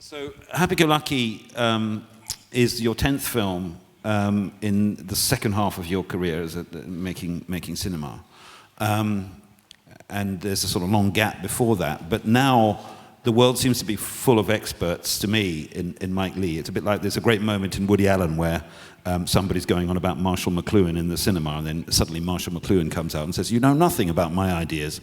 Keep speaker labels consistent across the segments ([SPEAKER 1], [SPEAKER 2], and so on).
[SPEAKER 1] So, Happy Go Lucky is your 10th film in the second half of your career as making cinema. And there's a sort of long gap before that. But now the world seems to be full of experts, to me, in Mike Leigh. It's a bit like there's a great moment in Woody Allen where somebody's going on about Marshall McLuhan in the cinema, and then suddenly Marshall McLuhan comes out and says, "You know nothing about my ideas."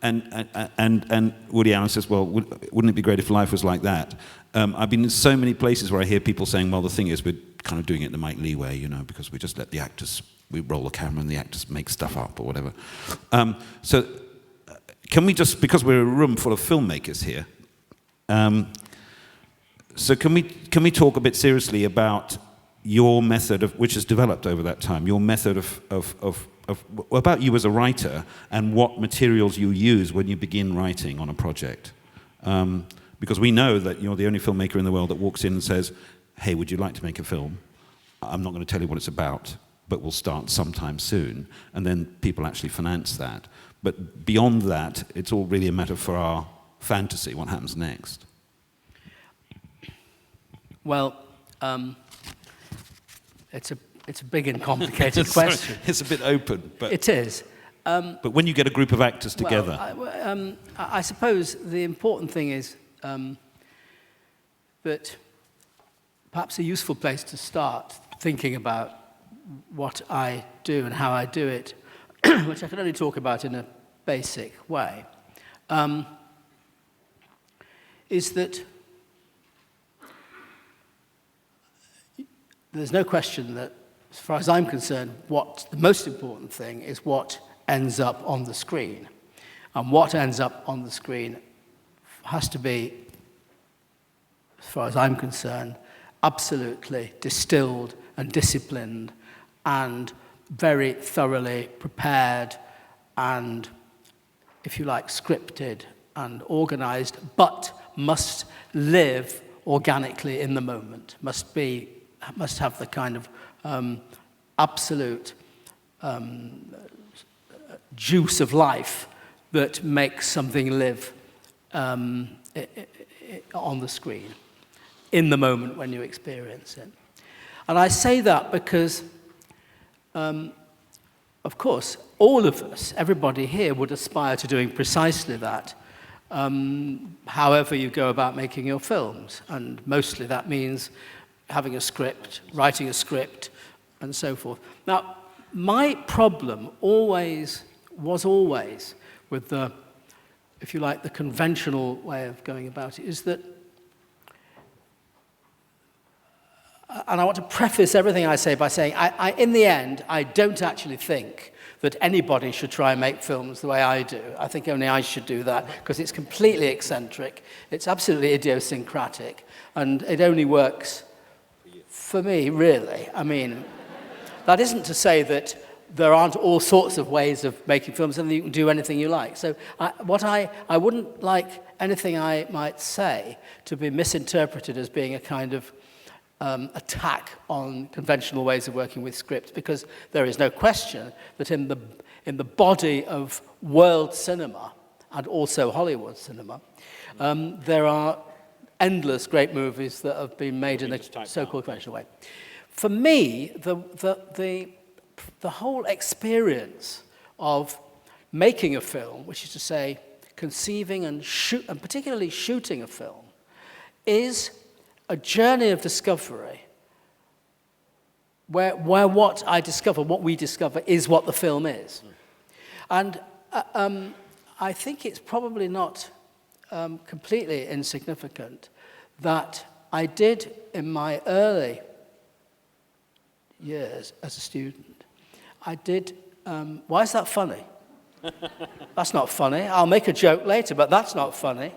[SPEAKER 1] And Woody Allen says, "Well, wouldn't it be great if life was like that?" I've been in so many places where I hear people saying, "Well, the thing is, we're kind of doing it the Mike Leigh way, you know, because we just let the actors, we roll the camera and the actors make stuff up or whatever." So can we just, because we're a room full of filmmakers here, so can we talk a bit seriously about your method of, which has developed over that time, your method of about you as a writer and what materials you use when you begin writing on a project? Because we know that you're the only filmmaker in the world that walks in and says, "Hey, would you like to make a film? I'm not going to tell you what it's about, but we'll start sometime soon." And then people actually finance that. But beyond that, it's all really a matter for our fantasy, what happens next.
[SPEAKER 2] Well, it's a big and complicated question.
[SPEAKER 1] It's a bit open, but
[SPEAKER 2] it is.
[SPEAKER 1] But when you get a group of actors together,
[SPEAKER 2] well, I suppose the important thing is that perhaps a useful place to start thinking about what I do and how I do it, which I can only talk about in a basic way, is that there's no question that, as far as I'm concerned, what the most important thing is what ends up on the screen. And what ends up on the screen has to be, as far as I'm concerned, absolutely distilled and disciplined and very thoroughly prepared and, if you like, scripted and organized, but must live organically in the moment, must have the kind of absolute juice of life that makes something live on the screen, in the moment when you experience it. And I say that because, of course, all of us, everybody here, would aspire to doing precisely that, however you go about making your films. And mostly that means having a script, writing a script, and so forth. Now, my problem was always with the, if you like, the conventional way of going about it, is that, and I want to preface everything I say by saying, in the end, I don't actually think that anybody should try and make films the way I do. I think only I should do that, because it's completely eccentric, it's absolutely idiosyncratic, and it only works for me, really. I mean, that isn't to say that there aren't all sorts of ways of making films and you can do anything you like. So I wouldn't like anything I might say to be misinterpreted as being a kind of attack on conventional ways of working with scripts, because there is no question that in the body of world cinema and also Hollywood cinema, there are endless great movies that have been made in a so-called conventional way. For me, the whole experience of making a film, which is to say conceiving and particularly shooting a film, is a journey of discovery where what I discover, what we discover, is what the film is. And I think it's probably not completely insignificant that I did, in my early years as a student, I did, why is that funny? That's not funny. I'll make a joke later, but that's not funny.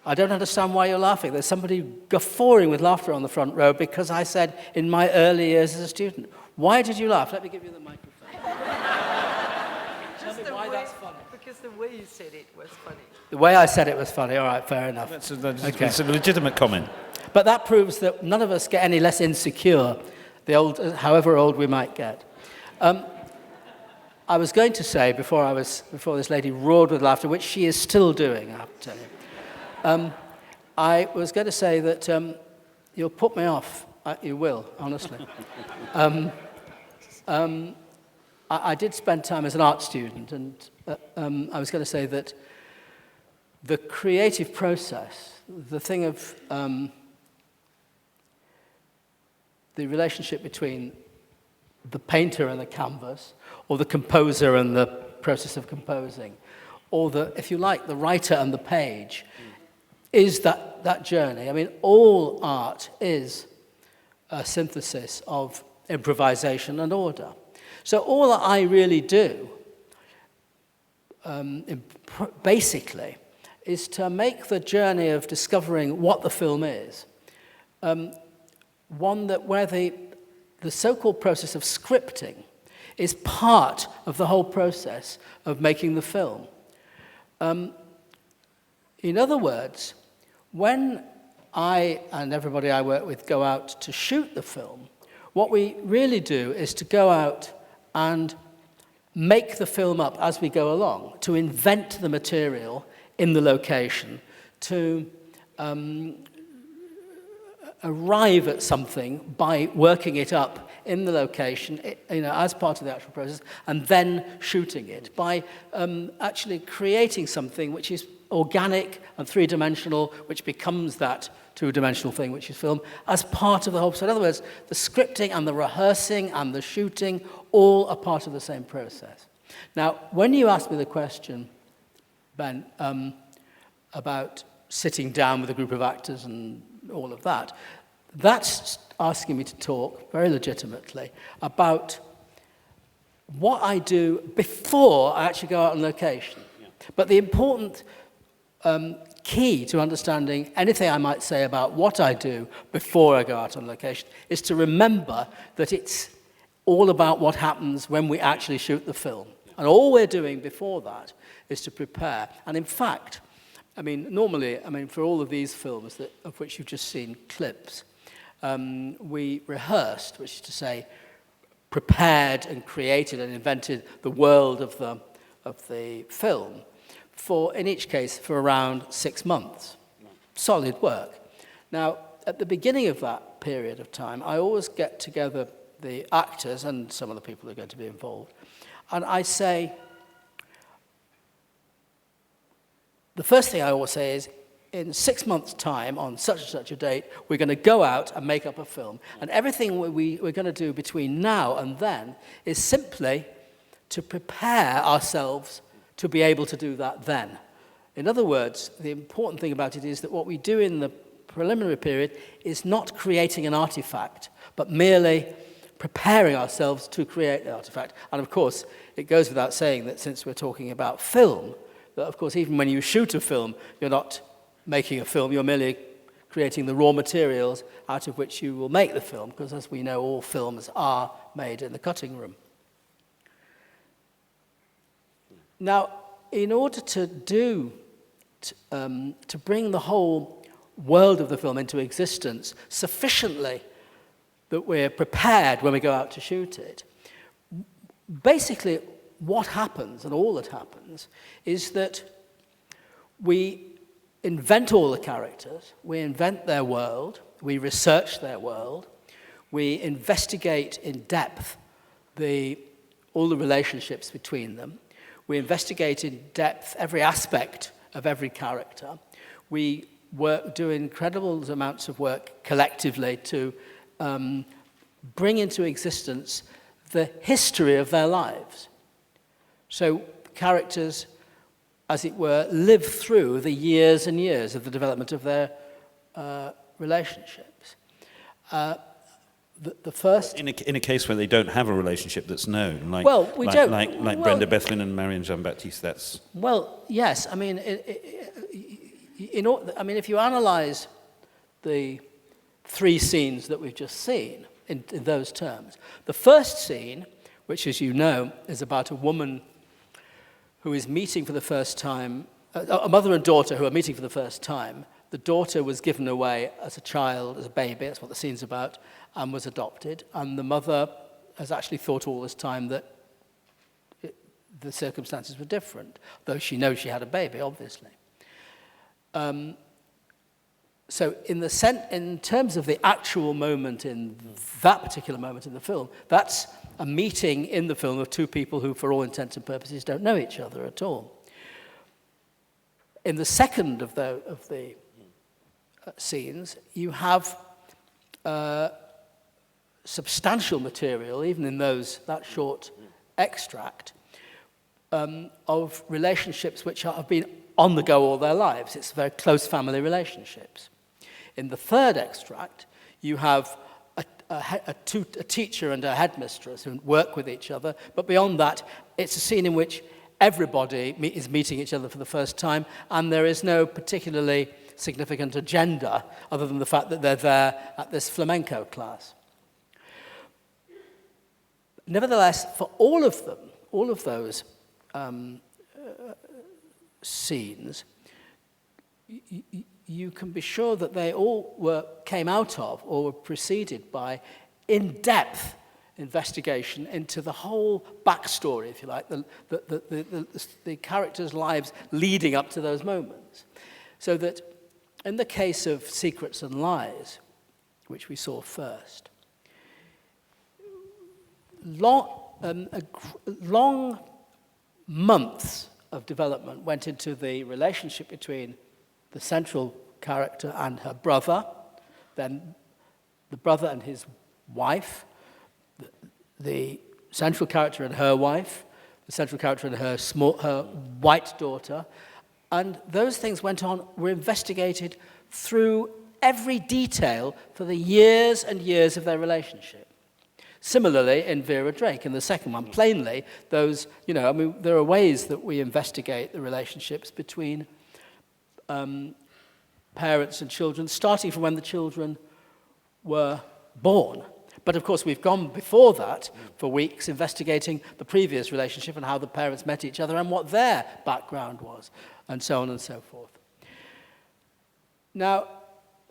[SPEAKER 2] I don't understand why you're laughing. There's somebody guffawing with laughter on the front row because I said, in my early years as a student. Why did you laugh? Let me give you the microphone. Tell me why that's funny.
[SPEAKER 3] Because the way you said it was funny.
[SPEAKER 2] The way I said it was funny. All right, fair enough.
[SPEAKER 1] It's a legitimate comment.
[SPEAKER 2] But that proves that none of us get any less insecure, however old we might get. I was going to say, before this lady roared with laughter, which she is still doing, I have to tell you, I was going to say that you'll put me off. You will, honestly. I did spend time as an art student, and I was going to say that the creative process, the thing of the relationship between the painter and the canvas, or the composer and the process of composing, or if you like, the writer and the page, is that journey. I mean, all art is a synthesis of improvisation and order. So all that I really do, basically, is to make the journey of discovering what the film is, one where the so-called process of scripting is part of the whole process of making the film. In other words, when I and everybody I work with go out to shoot the film, what we really do is to go out and make the film up as we go along, to invent the material in the location, to arrive at something by working it up in the location, as part of the actual process, and then shooting it by actually creating something which is organic and three-dimensional, which becomes that two-dimensional thing, which is film, as part of the whole. So in other words, the scripting and the rehearsing and the shooting all are part of the same process. Now, when you asked me the question, Ben, about sitting down with a group of actors and all of that, that's asking me to talk very legitimately about what I do before I actually go out on location. Yeah. But the important key to understanding anything I might say about what I do before I go out on location is to remember that it's all about what happens when we actually shoot the film. And all we're doing before that is to prepare. And in fact, normally, for all of these films of which you've just seen clips, we rehearsed, which is to say, prepared and created and invented the world of the film in each case, for around 6 months. Solid work. Now, at the beginning of that period of time, I always get together the actors and some of the people who are going to be involved, and I say, the first thing I always say is, in 6 months' time, on such and such a date, we're going to go out and make up a film. And everything we're going to do between now and then is simply to prepare ourselves to be able to do that then. In other words, the important thing about it is that what we do in the preliminary period is not creating an artifact, but merely preparing ourselves to create the artifact. And of course, it goes without saying that since we're talking about film, that of course, even when you shoot a film, you're not making a film, you're merely creating the raw materials out of which you will make the film, because as we know, all films are made in the cutting room. Now, in order to bring the whole world of the film into existence sufficiently that we're prepared when we go out to shoot it, basically what happens, and all that happens, is that we invent all the characters, we invent their world, we research their world, we investigate in depth all the relationships between them, we investigate in depth every aspect of every character, we do incredible amounts of work collectively to bring into existence the history of their lives. So characters, as it were, live through the years and years of the development of their relationships. The first... In a case where they don't have a relationship that's known, like Brenda Bethlin and Marion Jean-Baptiste, that's... Well, yes. I mean, if you analyze the 3 scenes that we've just seen in those terms, the first scene, which, as you know, is about a woman who is meeting for the first time, a mother and daughter who are meeting for the first time. The daughter was given away as a child, as a baby, that's what the scene's about, and was adopted. And the mother has actually thought all this time that the circumstances were different, though she knows she had a baby, obviously. So in terms of the actual moment in that particular moment in the film, that's a meeting in the film of two people who, for all intents and purposes, don't know each other at all. In the second of the scenes, you have substantial material, even in that short extract, of relationships which have been on the go all their lives. It's very close family relationships. In the third extract, you have a teacher and a headmistress who work with each other, but beyond that, it's a scene in which everybody is meeting each other for the first time, and there is no particularly significant agenda other than the fact that they're there at this flamenco class. Nevertheless, for all of those scenes, you can be sure that they all came out of or were preceded by in-depth investigation into the whole backstory, if you like, the characters' lives leading up to those moments. So that in the case of Secrets and Lies, which we saw first, long months of development went into the relationship between the central character and her brother, then the brother and his wife, the central character and her wife, the central character and her white daughter, and those things were investigated through every detail for the years and years of their relationship. Similarly, in Vera Drake, in the second one, plainly, there are ways that we investigate the relationships between parents and children, starting from when the children were born. But of course, we've gone before that for weeks investigating the previous relationship and how the parents met each other and what their background was, and so on and so forth. Now,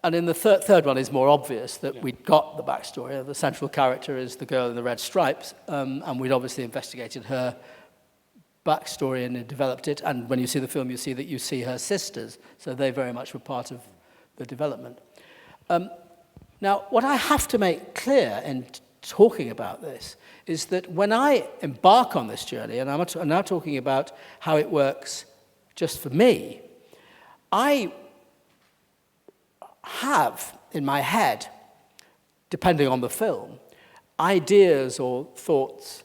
[SPEAKER 2] and in the third one is more obvious that we'd got the backstory. The central character is the girl in the red stripes, and we'd obviously investigated her backstory and developed it. And when you see the film, you see that you see her sisters, so they very much were part of the development. Now, what I have to make clear in talking about this is that when I embark on this journey, and I'm now talking about how it works just for me, I have in my head, depending on the film, ideas or thoughts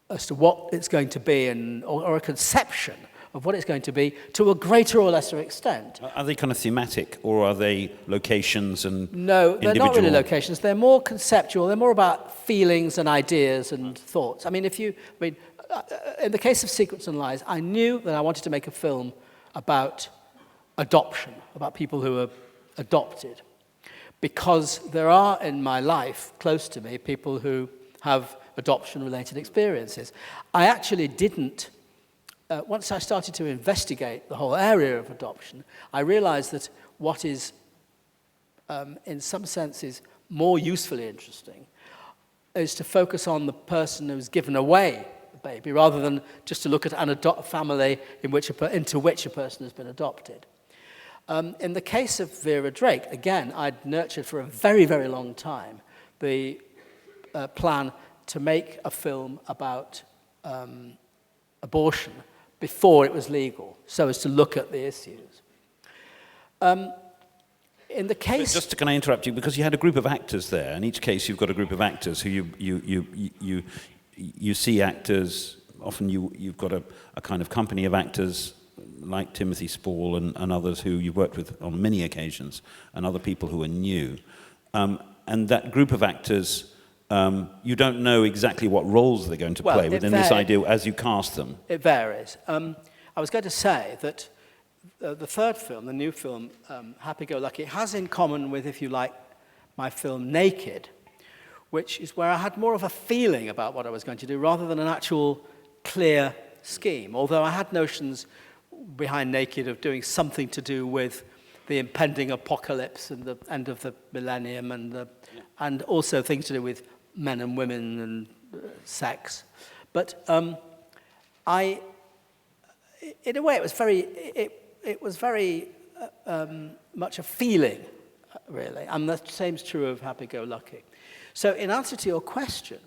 [SPEAKER 2] as to what it's going to be or a conception of what it's going to be to a greater or lesser extent.
[SPEAKER 1] Are they kind of thematic, or are they locations and
[SPEAKER 2] No, they're
[SPEAKER 1] individual?
[SPEAKER 2] not really locations. They're more conceptual. They're more about feelings and ideas and thoughts. I mean, in the case of Secrets and Lies, I knew that I wanted to make a film about adoption, about people who are adopted, because there are in my life, close to me, people who have adoption-related experiences. I actually didn't. Once I started to investigate the whole area of adoption, I realized that what is, in some senses, more usefully interesting is to focus on the person who's given away the baby, rather than just to look at a family into which a person has been adopted. In the case of Vera Drake, again, I'd nurtured for a very, very long time the plan to make a film about abortion before it was legal, so as to look at the issues. In the case,
[SPEAKER 1] just to kind of interrupt you, because you had a group of actors there. In each case, you've got a group of actors who you see actors. Often you've got a kind of company of actors like Timothy Spall and others who you've worked with on many occasions, and other people who are new. And that group of actors, you don't know exactly what roles they're going to play within this idea as you cast them.
[SPEAKER 2] It varies. I was going to say that the third film, the new film, Happy Go Lucky, has in common with, if you like, my film Naked, which is where I had more of a feeling about what I was going to do rather than an actual clear scheme, although I had notions behind Naked of doing something to do with the impending apocalypse and the end of the millennium, and also things to do with men and women and sex. But in a way, it was very much a feeling, really. And the same is true of Happy-Go-Lucky. So in answer to your question,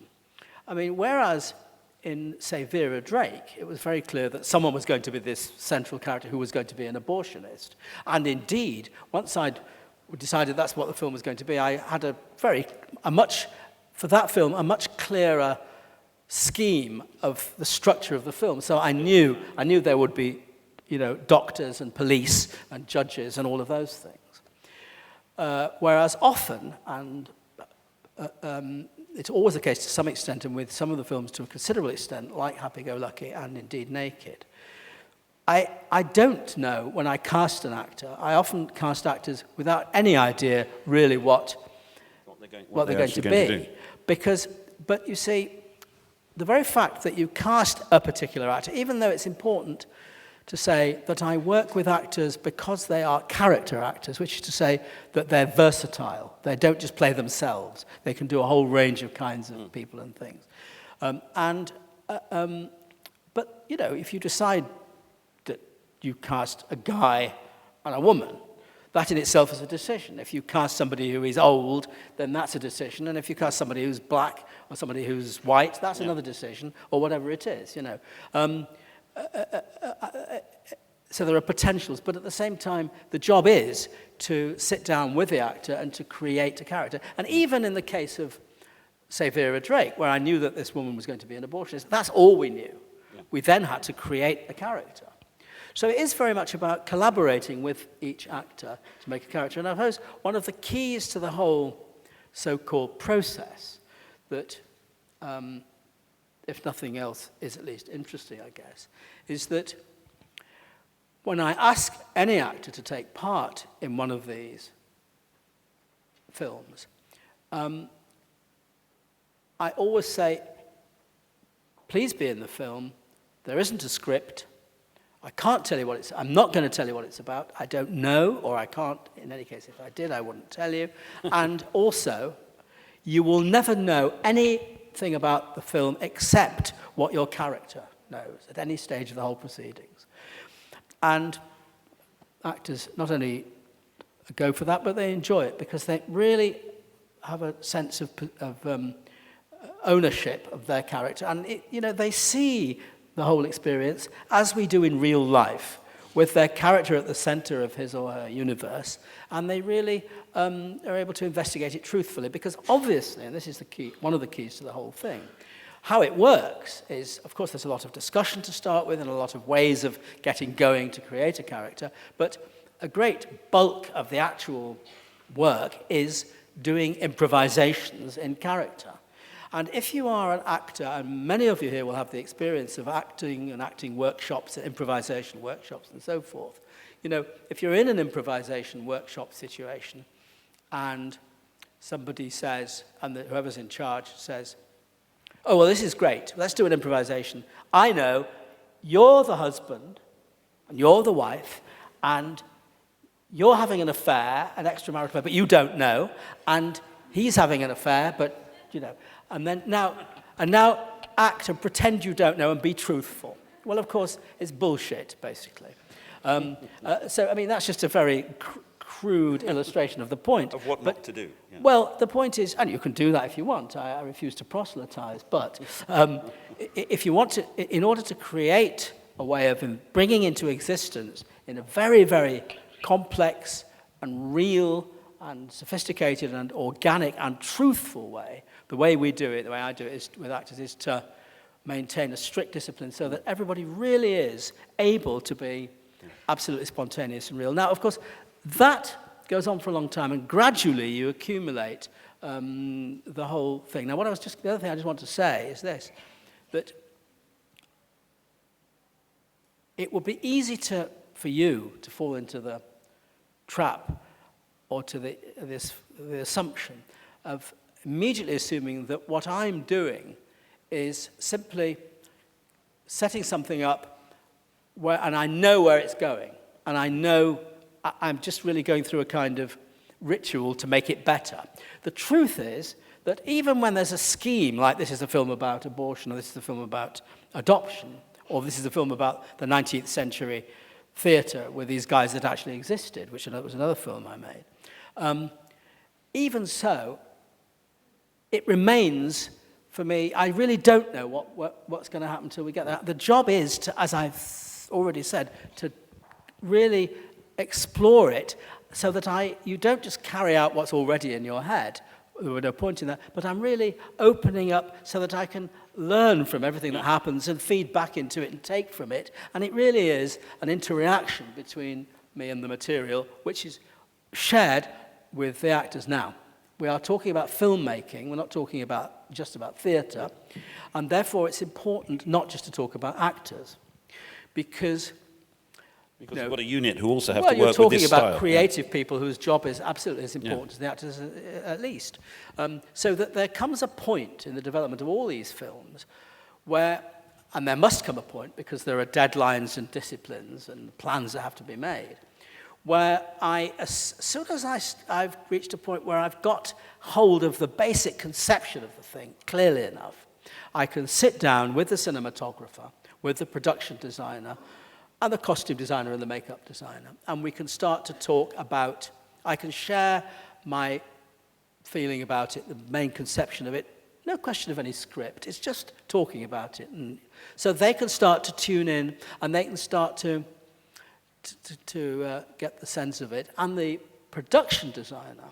[SPEAKER 2] I mean, whereas in, say, Vera Drake, it was very clear that someone was going to be this central character who was going to be an abortionist. And indeed, once I'd decided that's what the film was going to be, I had for that film, a much clearer scheme of the structure of the film. So I knew there would be, doctors and police and judges and all of those things. Whereas often, and it's always the case to some extent, and with some of the films to a considerable extent, like Happy-Go-Lucky and indeed Naked, I don't know when I cast an actor. I often cast actors without any idea really what they're going to be. But you see, the very fact that you cast a particular actor, even though it's important to say that I work with actors because they are character actors, which is to say that they're versatile. They don't just play themselves. They can do a whole range of kinds of people and things. But, if you decide that you cast a guy and a woman, that in itself is a decision. If you cast somebody who is old, then that's a decision. And if you cast somebody who's black or somebody who's white, that's another decision, or whatever it is, So there are potentials, but at the same time, the job is to sit down with the actor and to create a character. And even in the case of, say, Vera Drake, where I knew that this woman was going to be an abortionist, that's all we knew. Yeah. We then had to create a character. So it is very much about collaborating with each actor to make a character. And I suppose one of the keys to the whole so-called process that, if nothing else, is at least interesting, I guess, is that when I ask any actor to take part in one of these films, I always say, please be in the film. There isn't a script. I can't tell you what I'm not going to tell you what it's about. I don't know, or I can't. In any case, if I did, I wouldn't tell you. And also, you will never know anything about the film except what your character knows at any stage of the whole proceedings. And actors not only go for that, but they enjoy it because they really have a sense of ownership of their character. And, they see the whole experience, as we do in real life, with their character at the center of his or her universe, and they really are able to investigate it truthfully, because obviously, and this is the key, one of the keys to the whole thing, how it works is, of course, there's a lot of discussion to start with and a lot of ways of getting going to create a character, but a great bulk of the actual work is doing improvisations in character. And if you are an actor, and many of you here will have the experience of acting and acting workshops, and improvisation workshops, and so forth. If you're in an improvisation workshop situation, and somebody says, and whoever's in charge says, oh, well, this is great. Let's do an improvisation. I know you're the husband, and you're the wife, and you're having an affair, an extramarital affair, but you don't know, and he's having an affair, but, and now act and pretend you don't know and be truthful. Well, of course, it's bullshit, basically. That's just a very crude illustration of the point.
[SPEAKER 1] Of what not to do.
[SPEAKER 2] Yeah. Well, the point is, and you can do that if you want. I refuse to proselytize, but if you want to, in order to create a way of bringing into existence in a very, very complex and real and sophisticated and organic and truthful way, the way we do it, the way I do it with actors, is to maintain a strict discipline so that everybody really is able to be absolutely spontaneous and real. Now, of course, that goes on for a long time, and gradually you accumulate the whole thing. Now, the other thing I just want to say is this, that it would be easy for you to fall into the trap or to the assumption of immediately assuming that what I'm doing is simply setting something up and I know where it's going, and I know I'm just really going through a kind of ritual to make it better. The truth is that even when there's a scheme, like this is a film about abortion, or this is a film about adoption, or this is a film about the 19th century theatre with these guys that actually existed, which was another film I made. Even so, it remains, for me, I really don't know what's going to happen until we get there. The job is, to, as I've already said, to really explore it so that you don't just carry out what's already in your head. There were no point in that, but I'm really opening up so that I can learn from everything that happens and feed back into it and take from it. And it really is an interaction between me and the material, which is shared with the actors now. We are talking about filmmaking, we're not talking just about theatre, and therefore it's important not just to talk about actors, because
[SPEAKER 1] you've got a unit who also have to work with this
[SPEAKER 2] you're talking
[SPEAKER 1] style.
[SPEAKER 2] about creative people whose job is absolutely as important as the actors, at least. So that there comes a point in the development of all these films where, and there must come a point because there are deadlines and disciplines and plans that have to be made, where as soon as I've reached a point where I've got hold of the basic conception of the thing clearly enough, I can sit down with the cinematographer, with the production designer, and the costume designer and the makeup designer, and we can start to talk about, I can share my feeling about it, the main conception of it, no question of any script, it's just talking about it. And so they can start to tune in, and they can start to get the sense of it, and the production designer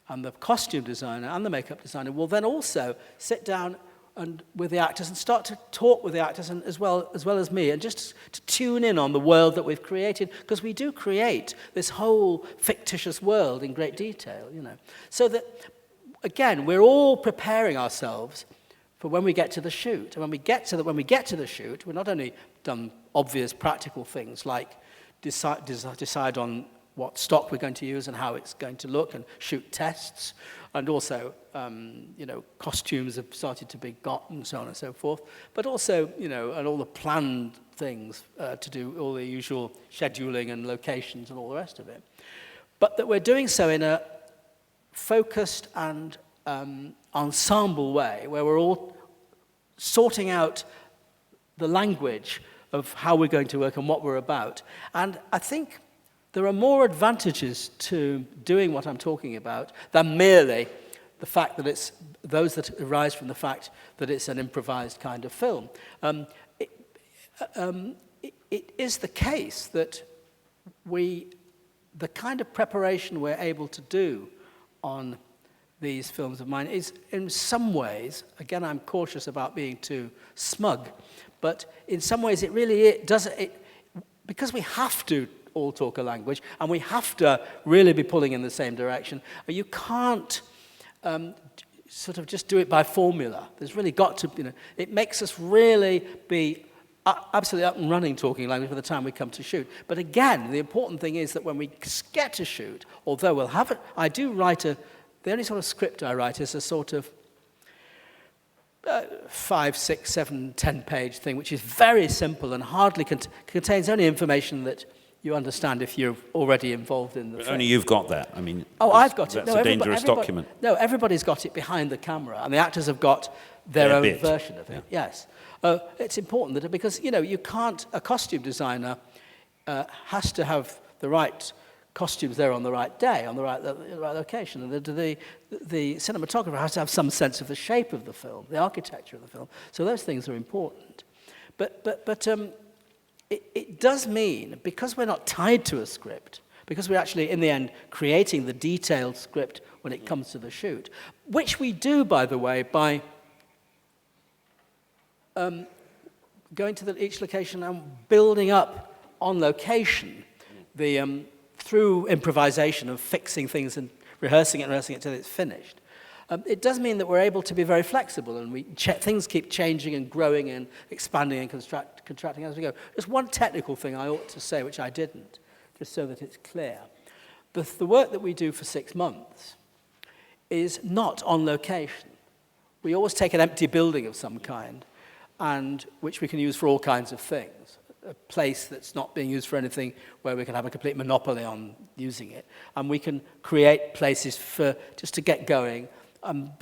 [SPEAKER 2] and the costume designer and the makeup designer will then also sit down and with the actors and start to talk with the actors and as well as me, and just to tune in on the world that we've created, because we do create this whole fictitious world in great detail, so that again we're all preparing ourselves for when we get to the shoot. And when we get to the shoot, we're not only done obvious practical things like decide on what stock we're going to use and how it's going to look, and shoot tests, and also, costumes have started to be got and so on and so forth, but also, and all the planned things to do all the usual scheduling and locations and all the rest of it. But that we're doing so in a focused and ensemble way, where we're all sorting out the language of how we're going to work and what we're about. And I think there are more advantages to doing what I'm talking about than merely the fact that it's those that arise from the fact that it's an improvised kind of film. It is the case that the kind of preparation we're able to do on these films of mine is, in some ways, again, I'm cautious about being too smug, but in some ways it does because we have to all talk a language, and we have to really be pulling in the same direction. You can't sort of just do it by formula. There's really got to, it makes us really be absolutely up and running talking language by the time we come to shoot. But again, the important thing is that when we get to shoot, although we'll have it, I do write the only sort of script I write is a sort of 5, 6, 7, 10-page thing, which is very simple and hardly contains only information that you understand if you're already involved in the film.
[SPEAKER 1] Only you've got that. I mean,
[SPEAKER 2] I've got it.
[SPEAKER 1] That's a dangerous document.
[SPEAKER 2] No, everybody's got it behind the camera, and the actors have got their own version of it. Yeah. Yes. It's important that, because, you can't, a costume designer has to have the right costumes there on the right day, on the right location, and the cinematographer has to have some sense of the shape of the film, the architecture of the film. So those things are important. But it does mean, because we're not tied to a script, because we're actually, in the end, creating the detailed script when it comes to the shoot, which we do, by the way, by going to each location and building up on location through improvisation of fixing things and rehearsing it till it's finished. It does mean that we're able to be very flexible, and things keep changing and growing and expanding and contracting as we go. Just one technical thing I ought to say, which I didn't, just so that it's clear. The work that we do for 6 months is not on location. We always take an empty building of some kind, and which we can use for all kinds of things. A place that's not being used for anything where we can have a complete monopoly on using it. And we can create places just to get going,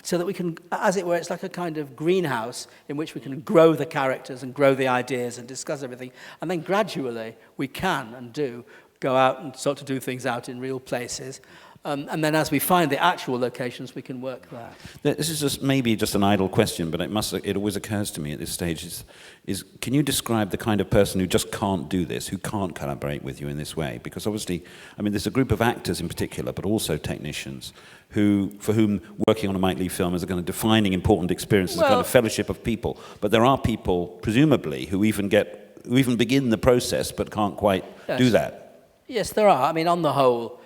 [SPEAKER 2] so that we can, as it were, it's like a kind of greenhouse in which we can grow the characters and grow the ideas and discuss everything. And then gradually we can and do go out and sort of do things out in real places. And then as we find the actual locations, we can work there.
[SPEAKER 1] This is maybe just an idle question, but it always occurs to me at this stage, is can you describe the kind of person who just can't do this, who can't collaborate with you in this way? Because obviously, I mean, there's a group of actors in particular, but also technicians, for whom working on a Mike Leigh film is a kind of defining, important experience, a kind of fellowship of people. But there are people, presumably, who even begin the process but can't quite do that.
[SPEAKER 2] Yes, there are. I mean, on the whole,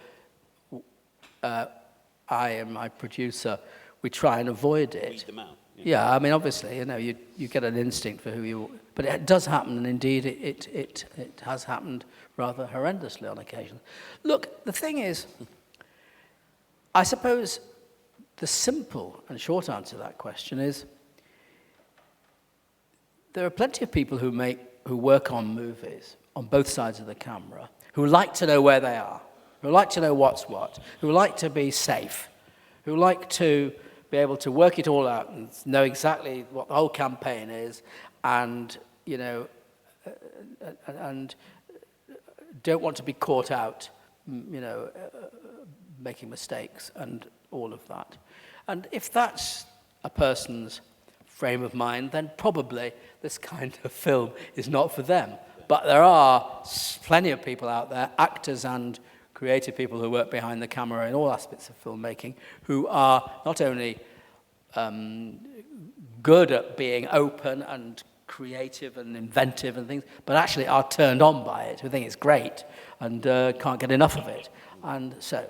[SPEAKER 2] I and my producer, we try and avoid it.
[SPEAKER 1] Weed them out.
[SPEAKER 2] Yeah, I mean, obviously, you get an instinct for who you... But it does happen, and indeed it has happened rather horrendously on occasion. Look, the thing is, I suppose the simple and short answer to that question is there are plenty of people who work on movies on both sides of the camera who like to know where they are, who like to know what's what, who like to be safe, who like to be able to work it all out and know exactly what the whole campaign is, and and don't want to be caught out, making mistakes and all of that. And if that's a person's frame of mind, then probably this kind of film is not for them. But there are plenty of people out there, actors and creative people who work behind the camera in all aspects of filmmaking, who are not only good at being open and creative and inventive and things, but actually are turned on by it, who think it's great and can't get enough of it. And so,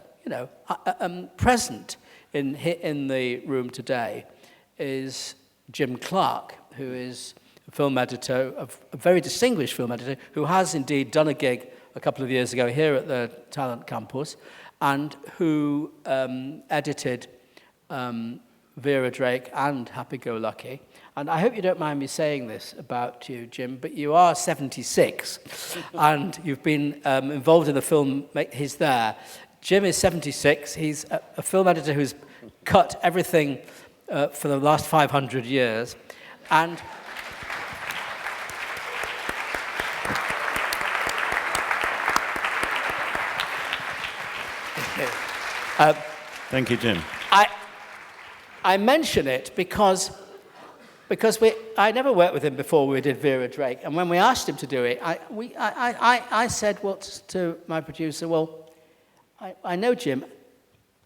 [SPEAKER 2] present in the room today is Jim Clark, who is a film editor, a very distinguished film editor, who has indeed done a gig a couple of years ago here at the Talent Campus, and who edited Vera Drake and Happy Go Lucky. And I hope you don't mind me saying this about you, Jim, but you are 76, and you've been involved in the film. He's there. Jim is 76. He's a film editor who's cut everything for the last 500 years. And
[SPEAKER 1] thank you, Jim.
[SPEAKER 2] I mention it because I never worked with him before we did Vera Drake, and when we asked him to do it, I said to my producer, well, I know Jim,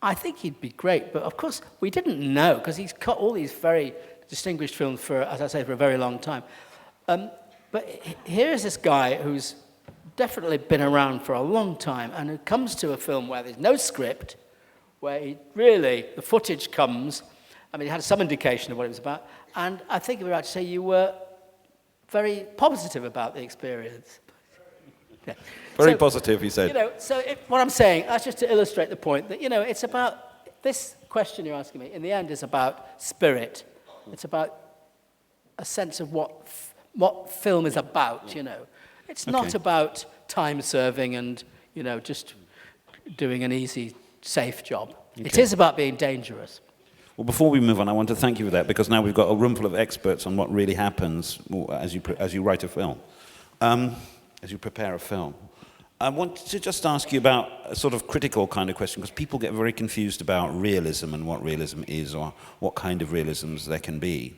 [SPEAKER 2] I think he'd be great, but of course we didn't know, because he's cut all these very distinguished films for, as I say, for a very long time. But here's this guy who's definitely been around for a long time, and who comes to a film where there's no script, where the footage comes. I mean, he had some indication of what it was about, and I think we're right to say you were very positive about the experience. Yeah.
[SPEAKER 1] Very positive, he said.
[SPEAKER 2] What I'm saying, that's just to illustrate the point that, it's about, this question you're asking me, in the end, is about spirit. It's about a sense of what film is about, It's not about time serving and, just doing an easy, safe job. Okay. It is about being dangerous.
[SPEAKER 1] Well, before we move on, I want to thank you for that, because now we've got a room full of experts on what really happens as you write a film, as you prepare a film. I want to just ask you about a sort of critical kind of question, because people get very confused about realism and what realism is, or what kind of realisms there can be.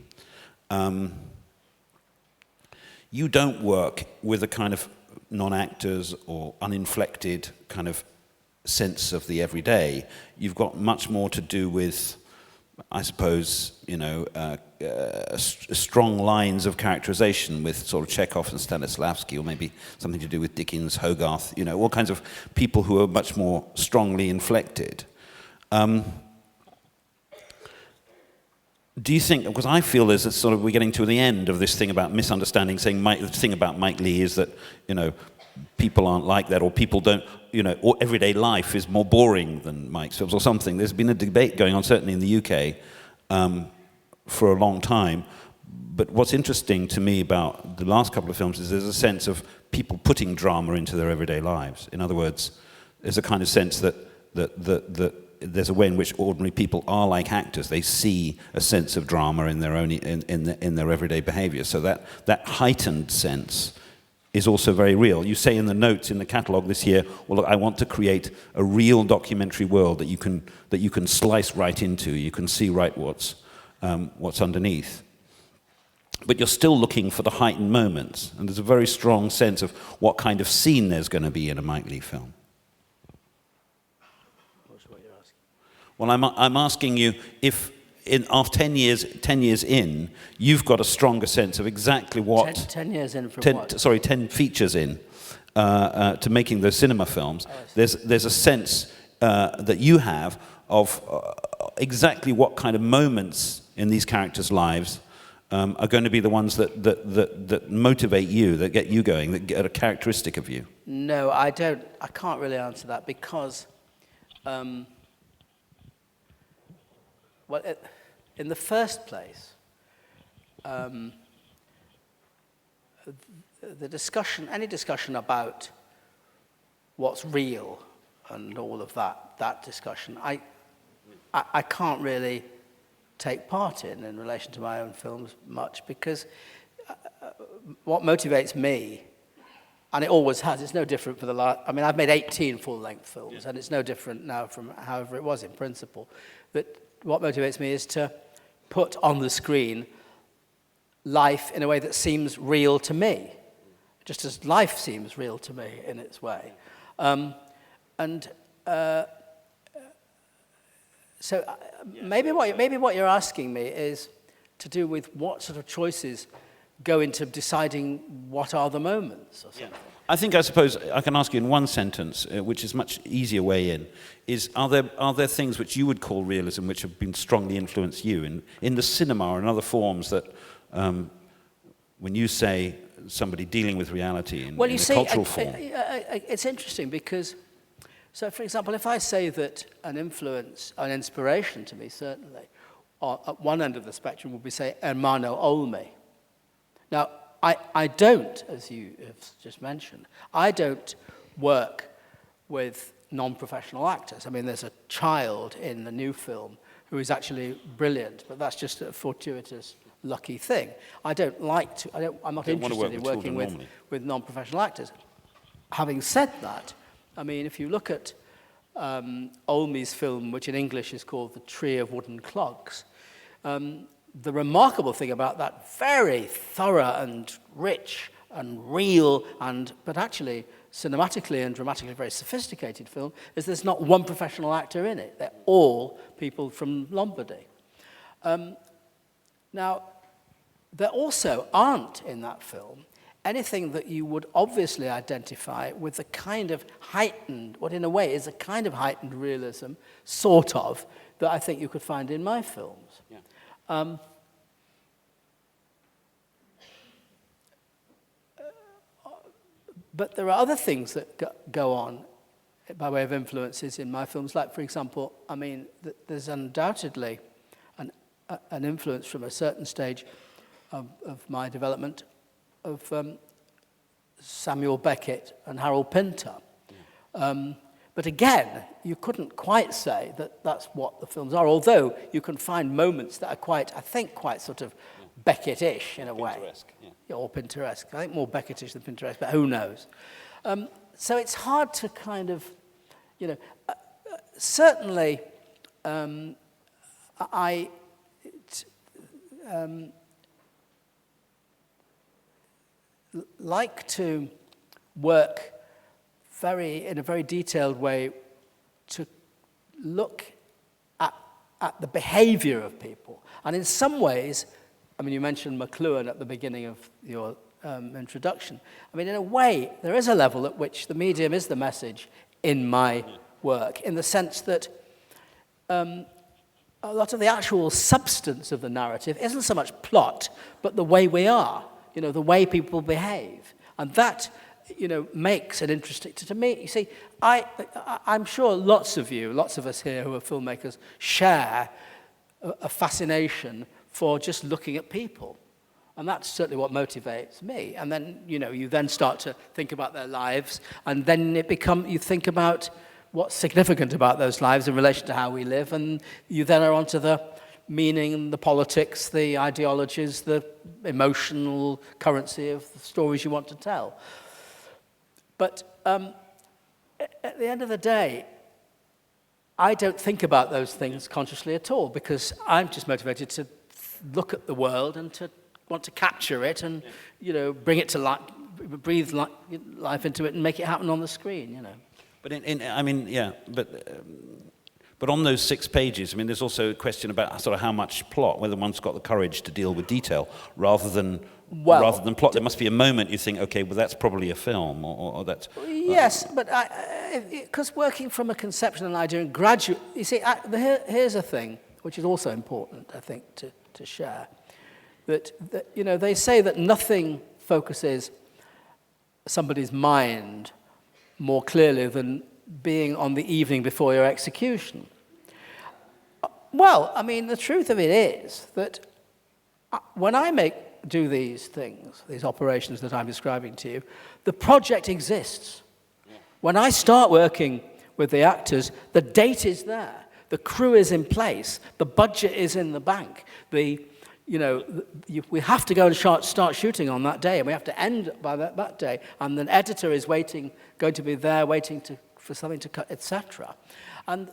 [SPEAKER 1] You don't work with a kind of non-actors or uninflected kind of sense of the everyday. You've got much more to do with, I suppose, strong lines of characterization with sort of Chekhov and Stanislavski, or maybe something to do with Dickens, Hogarth, all kinds of people who are much more strongly inflected. Do you think, because I feel there's a sort of, we're getting to the end of this thing about misunderstanding, saying the thing about Mike Leigh is that, people aren't like that, or people don't, or everyday life is more boring than Mike's films or something. There's been a debate going on, certainly in the UK, for a long time. But what's interesting to me about the last couple of films is there's a sense of people putting drama into their everyday lives. In other words, there's a kind of sense that there's a way in which ordinary people are like actors. They see a sense of drama in their own in their everyday behaviour. So that heightened sense is also very real. You say in the notes in the catalogue this year, well, look, I want to create a real documentary world that you can slice right into. You can see right what's underneath. But you're still looking for the heightened moments, and there's a very strong sense of what kind of scene there's going to be in a Mike Leigh film.
[SPEAKER 2] What's what you're asking?
[SPEAKER 1] Well, I'm asking you if, after 10 years in, you've got a stronger sense of exactly what...
[SPEAKER 2] 10 years in from
[SPEAKER 1] 10,
[SPEAKER 2] what?
[SPEAKER 1] Sorry, 10 features in to making those cinema films. There's a sense that you have of exactly what kind of moments in these characters' lives are going to be the ones that motivate you, that get you going, that get a characteristic of you.
[SPEAKER 2] No, I don't. I can't really answer that because, in the first place, the discussion, any discussion about what's real and all of that discussion, I can't really take part in relation to my own films much, because what motivates me, and it always has, it's no different for the last, I mean, I've made 18 full-length films, and it's no different now from however it was in principle, that what motivates me is to put on the screen life in a way that seems real to me, just as life seems real to me in its way. So maybe what you're asking me is to do with what sort of choices go into deciding what are the moments or something.
[SPEAKER 1] Yeah. I suppose I can ask you in one sentence, which is a much easier way in, is are there things which you would call realism which have been strongly influenced you in the cinema or in other forms that when you say somebody dealing with reality in a cultural form?
[SPEAKER 2] It's interesting because, so for example, if I say that an influence, an inspiration to me certainly, at one end of the spectrum would be, say, Ermanno Olmi. Now, I don't, as you have just mentioned, I don't work with non-professional actors. I mean, there's a child in the new film who is actually brilliant, but that's just a fortuitous, lucky thing. I'm not interested in working with non-professional actors. Having said that, I mean, if you look at Olmi's film, which in English is called The Tree of Wooden Clogs, the remarkable thing about that very thorough and rich and real but actually cinematically and dramatically very sophisticated film is there's not one professional actor in it. They're all people from Lombardy. Now, there also aren't in that film anything that you would obviously identify with the kind of heightened, what in a way is a kind of heightened realism, sort of, that I think you could find in my films. Yeah. But there are other things that go on by way of influences in my films, like, for example, I mean, there's undoubtedly an influence from a certain stage of my development of Samuel Beckett and Harold Pinter. Yeah. But again, you couldn't quite say that that's what the films are, although you can find moments that are quite sort of Beckett-ish in a way. Yeah, or Pinteresque. I think more Beckett-ish than Pinteresque, but who knows? So it's hard to kind of, certainly I like to work in a very detailed way to look at the behavior of people. And in some ways, I mean, you mentioned McLuhan at the beginning of your introduction. I mean, in a way, there is a level at which the medium is the message in my work, in the sense that a lot of the actual substance of the narrative isn't so much plot, but the way we are, the way people behave. And that, makes it interesting. To me, you see, I'm sure lots of us here who are filmmakers share a fascination for just looking at people. And that's certainly what motivates me. And then, you then start to think about their lives, and then you think about what's significant about those lives in relation to how we live, and you then are onto the meaning, the politics, the ideologies, the emotional currency of the stories you want to tell. But at the end of the day, I don't think about those things consciously at all, because I'm just motivated to look at the world and to want to capture it and, bring it to life, breathe life into it and make it happen on the screen,
[SPEAKER 1] But but on those 6 pages, there's also a question about sort of how much plot, whether one's got the courage to deal with detail rather than plot. There must be a moment you think, okay, well, that's probably a film, or that's...
[SPEAKER 2] Yes, but because working from a conception and idea and graduate... You see, here's a thing, which is also important, I think, to share, that they say that nothing focuses somebody's mind more clearly than being on the evening before your execution. Well, the truth of it is that when I do these things, these operations that I'm describing to you, the project exists. Yeah. When I start working with the actors, the date is there, the crew is in place, the budget is in the bank, we have to go and start shooting on that day, and we have to end by that day, and the editor is going to be there waiting for something to cut, etc. And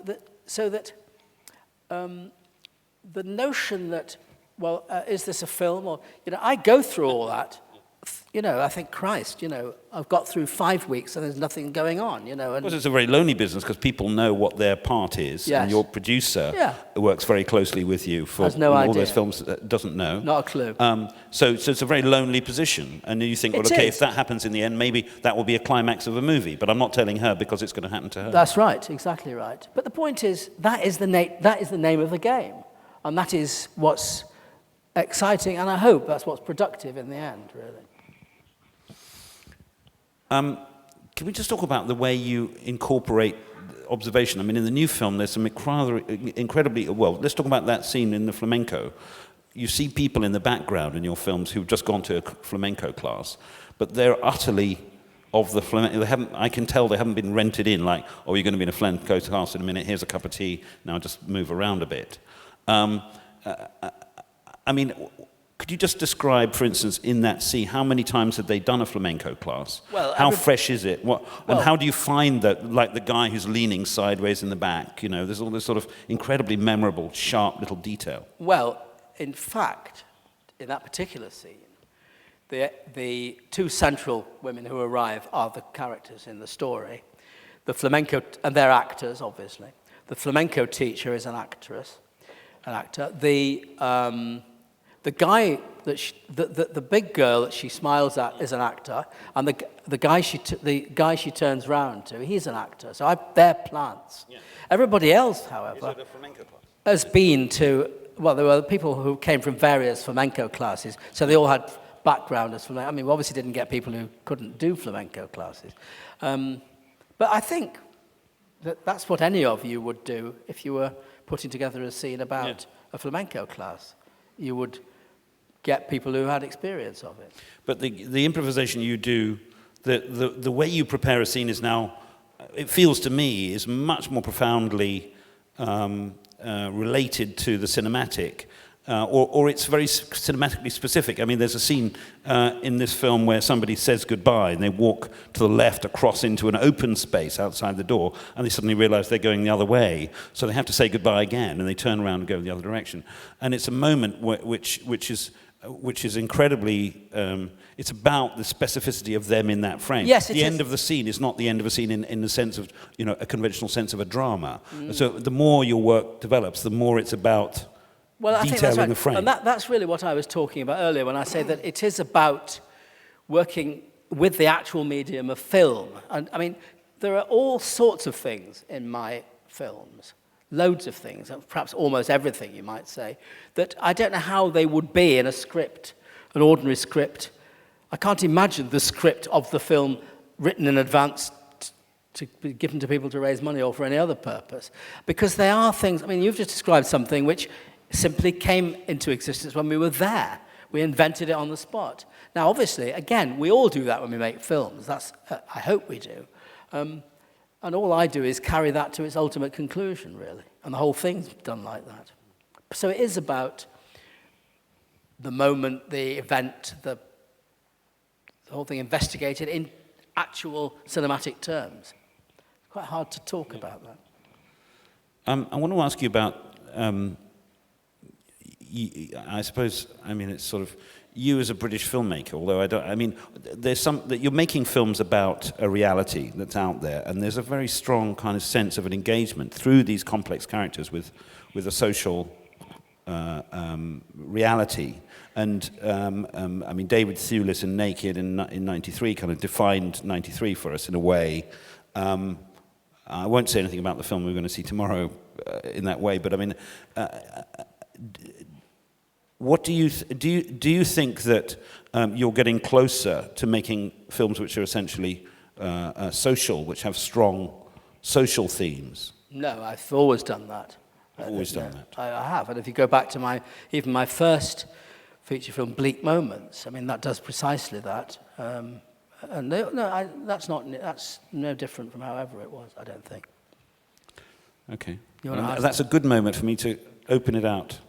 [SPEAKER 2] the notion that, is this a film? Or, I go through all that. I think, Christ, I've got through 5 weeks and there's nothing going on, And
[SPEAKER 1] Because it's a very lonely business because people know what their part is.
[SPEAKER 2] Yes.
[SPEAKER 1] And your producer works very closely with you for
[SPEAKER 2] has no
[SPEAKER 1] all
[SPEAKER 2] idea.
[SPEAKER 1] those films that doesn't know.
[SPEAKER 2] Not a clue.
[SPEAKER 1] So it's a very lonely position. And you think, if that happens in the end, maybe that will be a climax of a movie. But I'm not telling her because it's going to happen to her.
[SPEAKER 2] That's right, exactly right. But the point is, that is the name of the game. And that is what's exciting, and I hope that's what's productive in the end, really.
[SPEAKER 1] Can we just talk about the way you incorporate observation? In the new film, there's some incredibly... Well, let's talk about that scene in the flamenco. You see people in the background in your films who've just gone to a flamenco class, but they're utterly of the flamenco. I can tell they haven't been rented in, like, you're going to be in a flamenco class in a minute, here's a cup of tea, now just move around a bit. Could you just describe, for instance, in that scene, how many times had they done a flamenco class?
[SPEAKER 2] Well,
[SPEAKER 1] how fresh is it? And how do you find that, like the guy who's leaning sideways in the back? There's all this sort of incredibly memorable, sharp little detail.
[SPEAKER 2] Well, in fact, in that particular scene, the 2 central women who arrive are the characters in the story. The flamenco, and they're actors, obviously. The flamenco teacher is an actor. The guy the big girl that she smiles at is an actor, and the guy she turns round to, he's an actor. So they're plants. Yeah. Everybody else, however, has been to. Well, there were people who came from various flamenco classes, so they all had background as flamenco. We obviously didn't get people who couldn't do flamenco classes, but I think that's what any of you would do if you were putting together a scene about a flamenco class. You would get people who had experience of it.
[SPEAKER 1] But the improvisation you do, the way you prepare a scene is now, it feels to me, is much more profoundly related to the cinematic, or it's very cinematically specific. There's a scene in this film where somebody says goodbye and they walk to the left across into an open space outside the door, and they suddenly realize they're going the other way, so they have to say goodbye again, and they turn around and go in the other direction. And it's a moment which is incredibly, it's about the specificity of them in that frame.
[SPEAKER 2] Yes,
[SPEAKER 1] the end of the scene is not the end of a scene in the sense of, a conventional sense of a drama. So the more your work develops, the more it's about detailing the frame.
[SPEAKER 2] And that's really what I was talking about earlier when I say that it is about working with the actual medium of film. And there are all sorts of things in my films, loads of things, perhaps almost everything, you might say, that I don't know how they would be in a script, an ordinary script. I can't imagine the script of the film written in advance to be given to people to raise money or for any other purpose. Because they are things, you've just described something which simply came into existence when we were there. We invented it on the spot. Now, obviously, again, we all do that when we make films. I hope we do. And all I do is carry that to its ultimate conclusion, really. And the whole thing's done like that. So it is about the moment, the event, the whole thing investigated in actual cinematic terms. It's quite hard to talk about that.
[SPEAKER 1] I want to ask you about, I suppose, I mean, it's sort of you as a British filmmaker, although there's that you're making films about a reality that's out there, and there's a very strong kind of sense of an engagement through these complex characters with a social reality. And I mean, David Thewlis in Naked in '93 kind of defined '93 for us in a way. I won't say anything about the film we're going to see tomorrow in that way, but I mean, what do you think that you're getting closer to making films which are essentially social, which have strong social themes?
[SPEAKER 2] No, I've always done that.
[SPEAKER 1] Always done that.
[SPEAKER 2] I have, and if you go back to even my first feature film, Bleak Moments, I mean that does precisely that. And that's no different from however it was, I don't think.
[SPEAKER 1] Okay.
[SPEAKER 2] That's
[SPEAKER 1] a good moment for me to open it out.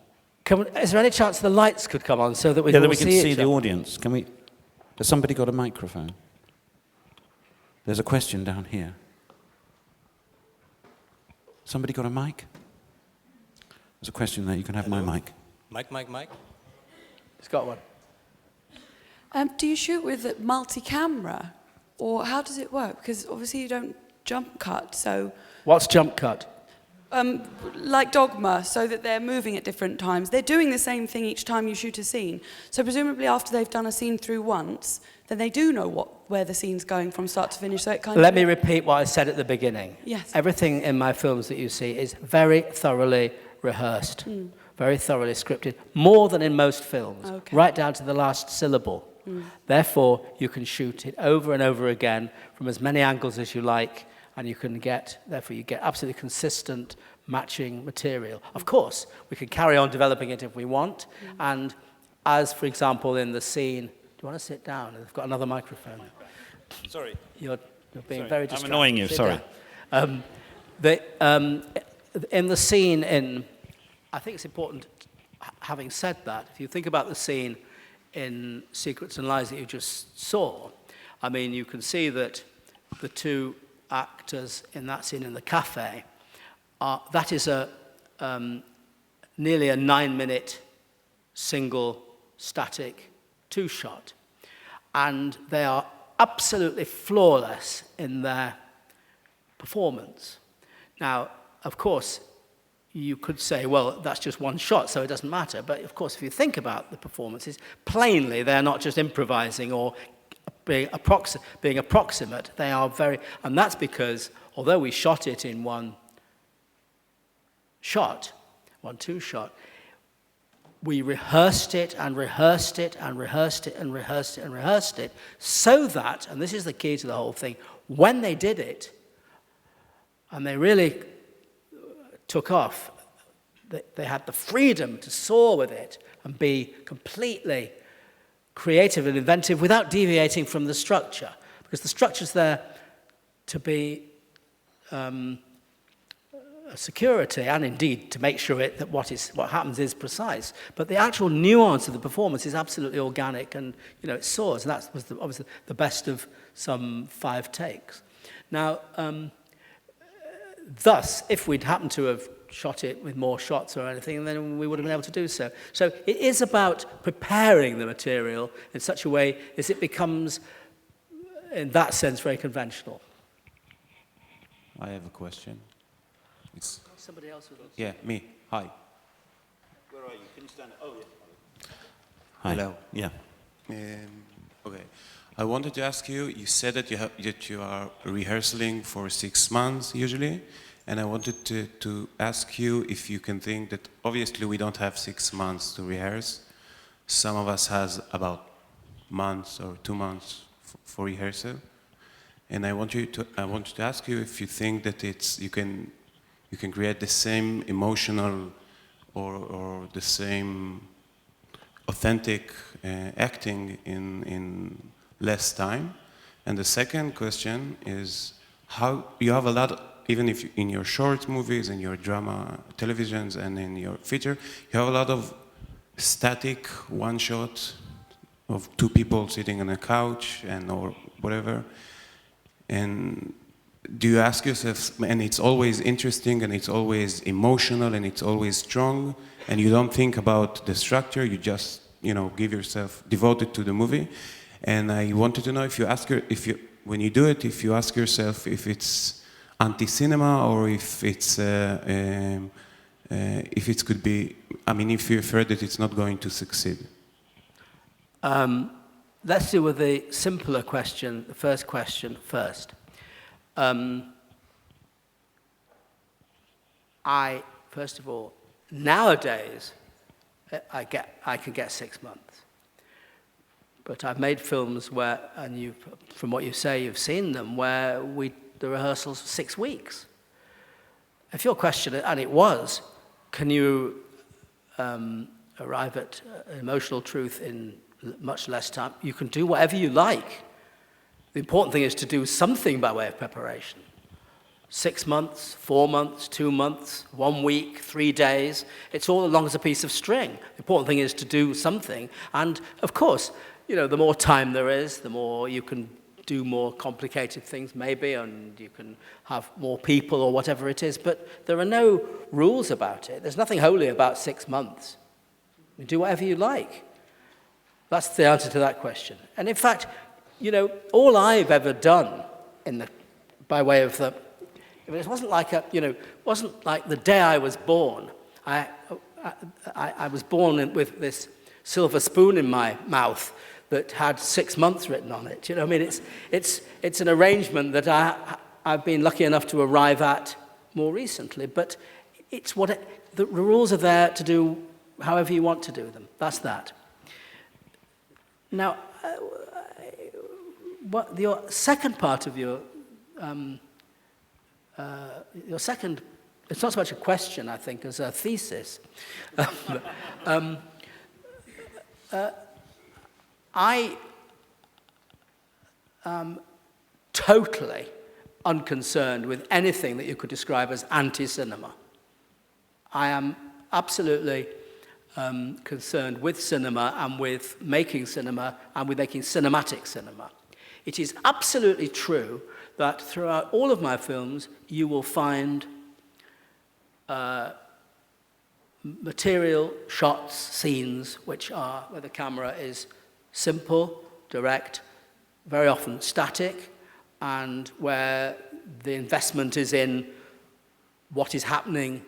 [SPEAKER 2] Is there any chance the lights could come on so that we
[SPEAKER 1] can
[SPEAKER 2] can
[SPEAKER 1] see the audience? Can we? Has somebody got a microphone? There's a question down here. Somebody got a mic? There's a question there. You can have my mic.
[SPEAKER 4] Mic.
[SPEAKER 2] He's got one.
[SPEAKER 5] Do you shoot with multi-camera, or how does it work? Because obviously you don't jump cut, so...
[SPEAKER 2] What's jump cut?
[SPEAKER 5] Like Dogma, so that they're moving at different times. They're doing the same thing each time you shoot a scene. So presumably after they've done a scene through once, then they do know where the scene's going from start to finish, so it kind of...
[SPEAKER 2] Let me repeat what I said at the beginning.
[SPEAKER 5] Yes.
[SPEAKER 2] Everything in my films that you see is very thoroughly rehearsed, very thoroughly scripted, more than in most films, right down to the last syllable. Therefore, you can shoot it over and over again from as many angles as you like, and you get absolutely consistent matching material. Of course, we can carry on developing it if we want, and as, for example, in the scene... Do you want to sit down? They've got another microphone.
[SPEAKER 1] Sorry.
[SPEAKER 2] You're being very distracted.
[SPEAKER 1] I'm annoying you, sorry.
[SPEAKER 2] In the scene I think it's important, having said that, if you think about the scene in Secrets and Lies that you just saw, I mean, you can see that the two actors in that scene in the cafe, that is nearly a 9-minute single static two-shot. And they are absolutely flawless in their performance. Now, of course, you could say, well, that's just one shot, so it doesn't matter. But, of course, if you think about the performances, plainly they're not just improvising or being approximate. They are very... And that's because, although we shot it in one two-shot, we rehearsed it and rehearsed it and rehearsed it and rehearsed it and rehearsed it so that, and this is the key to the whole thing, when they did it, and they really took off, they had the freedom to soar with it and be completely creative and inventive without deviating from the structure, because the structure's there to be a security and indeed to make sure that what happens is precise. But the actual nuance of the performance is absolutely organic, and it soars, and that was obviously the best of some 5 takes. Now, thus, if we'd happened to have shot it with more shots or anything, then we would have been able to do so. So it is about preparing the material in such a way as it becomes, in that sense, very conventional.
[SPEAKER 4] I have a question. It's
[SPEAKER 2] somebody else with us.
[SPEAKER 4] Yeah, me. Hi.
[SPEAKER 1] Where are you? Can you stand? Oh, yeah.
[SPEAKER 4] Hi. Hello.
[SPEAKER 1] Yeah.
[SPEAKER 4] Okay. I wanted to ask you. You said that you are rehearsing for 6 months usually, and I wanted to ask you if you can think that obviously we don't have 6 months to rehearse. Some of us has about months or 2 months for rehearsal, and I wanted to ask you if you think that you can create the same emotional or the same authentic acting in less time. And the second question is, how you have a lot, even if in your short movies, in your drama televisions, and in your feature, you have a lot of static one shot of two people sitting on a couch and or whatever. And do you ask yourself, and it's always interesting and it's always emotional and it's always strong, and you don't think about the structure, you just, give yourself devoted to the movie. And I wanted to know if when you do it, if you ask yourself if it's anti-cinema or if it could be, if you're afraid that it's not going to succeed.
[SPEAKER 2] Let's deal with the simpler question, the first question first. First of all, nowadays, I can get 6 months. But I've made films where, and from what you say, you've seen them, where the rehearsals 6 weeks. If your question, and it was, can you arrive at emotional truth in much less time? You can do whatever you like. The important thing is to do something by way of preparation. 6 months, 4 months, 2 months, 1 week, 3 days. It's all as long as a piece of string. The important thing is to do something. And of course, the more time there is, the more you can do more complicated things maybe, and you can have more people or whatever it is. But there are no rules about it. There's nothing holy about 6 months. You do whatever you like. That's the answer to that question. And in fact, all I've ever done by way of it wasn't like wasn't like the day I was born. I was born with this silver spoon in my mouth that had 6 months written on it. It's an arrangement that I've been lucky enough to arrive at more recently. But it's the rules are there to do however you want to do them. That's that. Now, your second part of your second, it's not so much a question, I think, as a thesis. I am totally unconcerned with anything that you could describe as anti-cinema. I am absolutely concerned with cinema and with making cinema and with making cinematic cinema. It is absolutely true that throughout all of my films you will find material, shots, scenes where the camera is simple, direct, very often static, and where the investment is in what is happening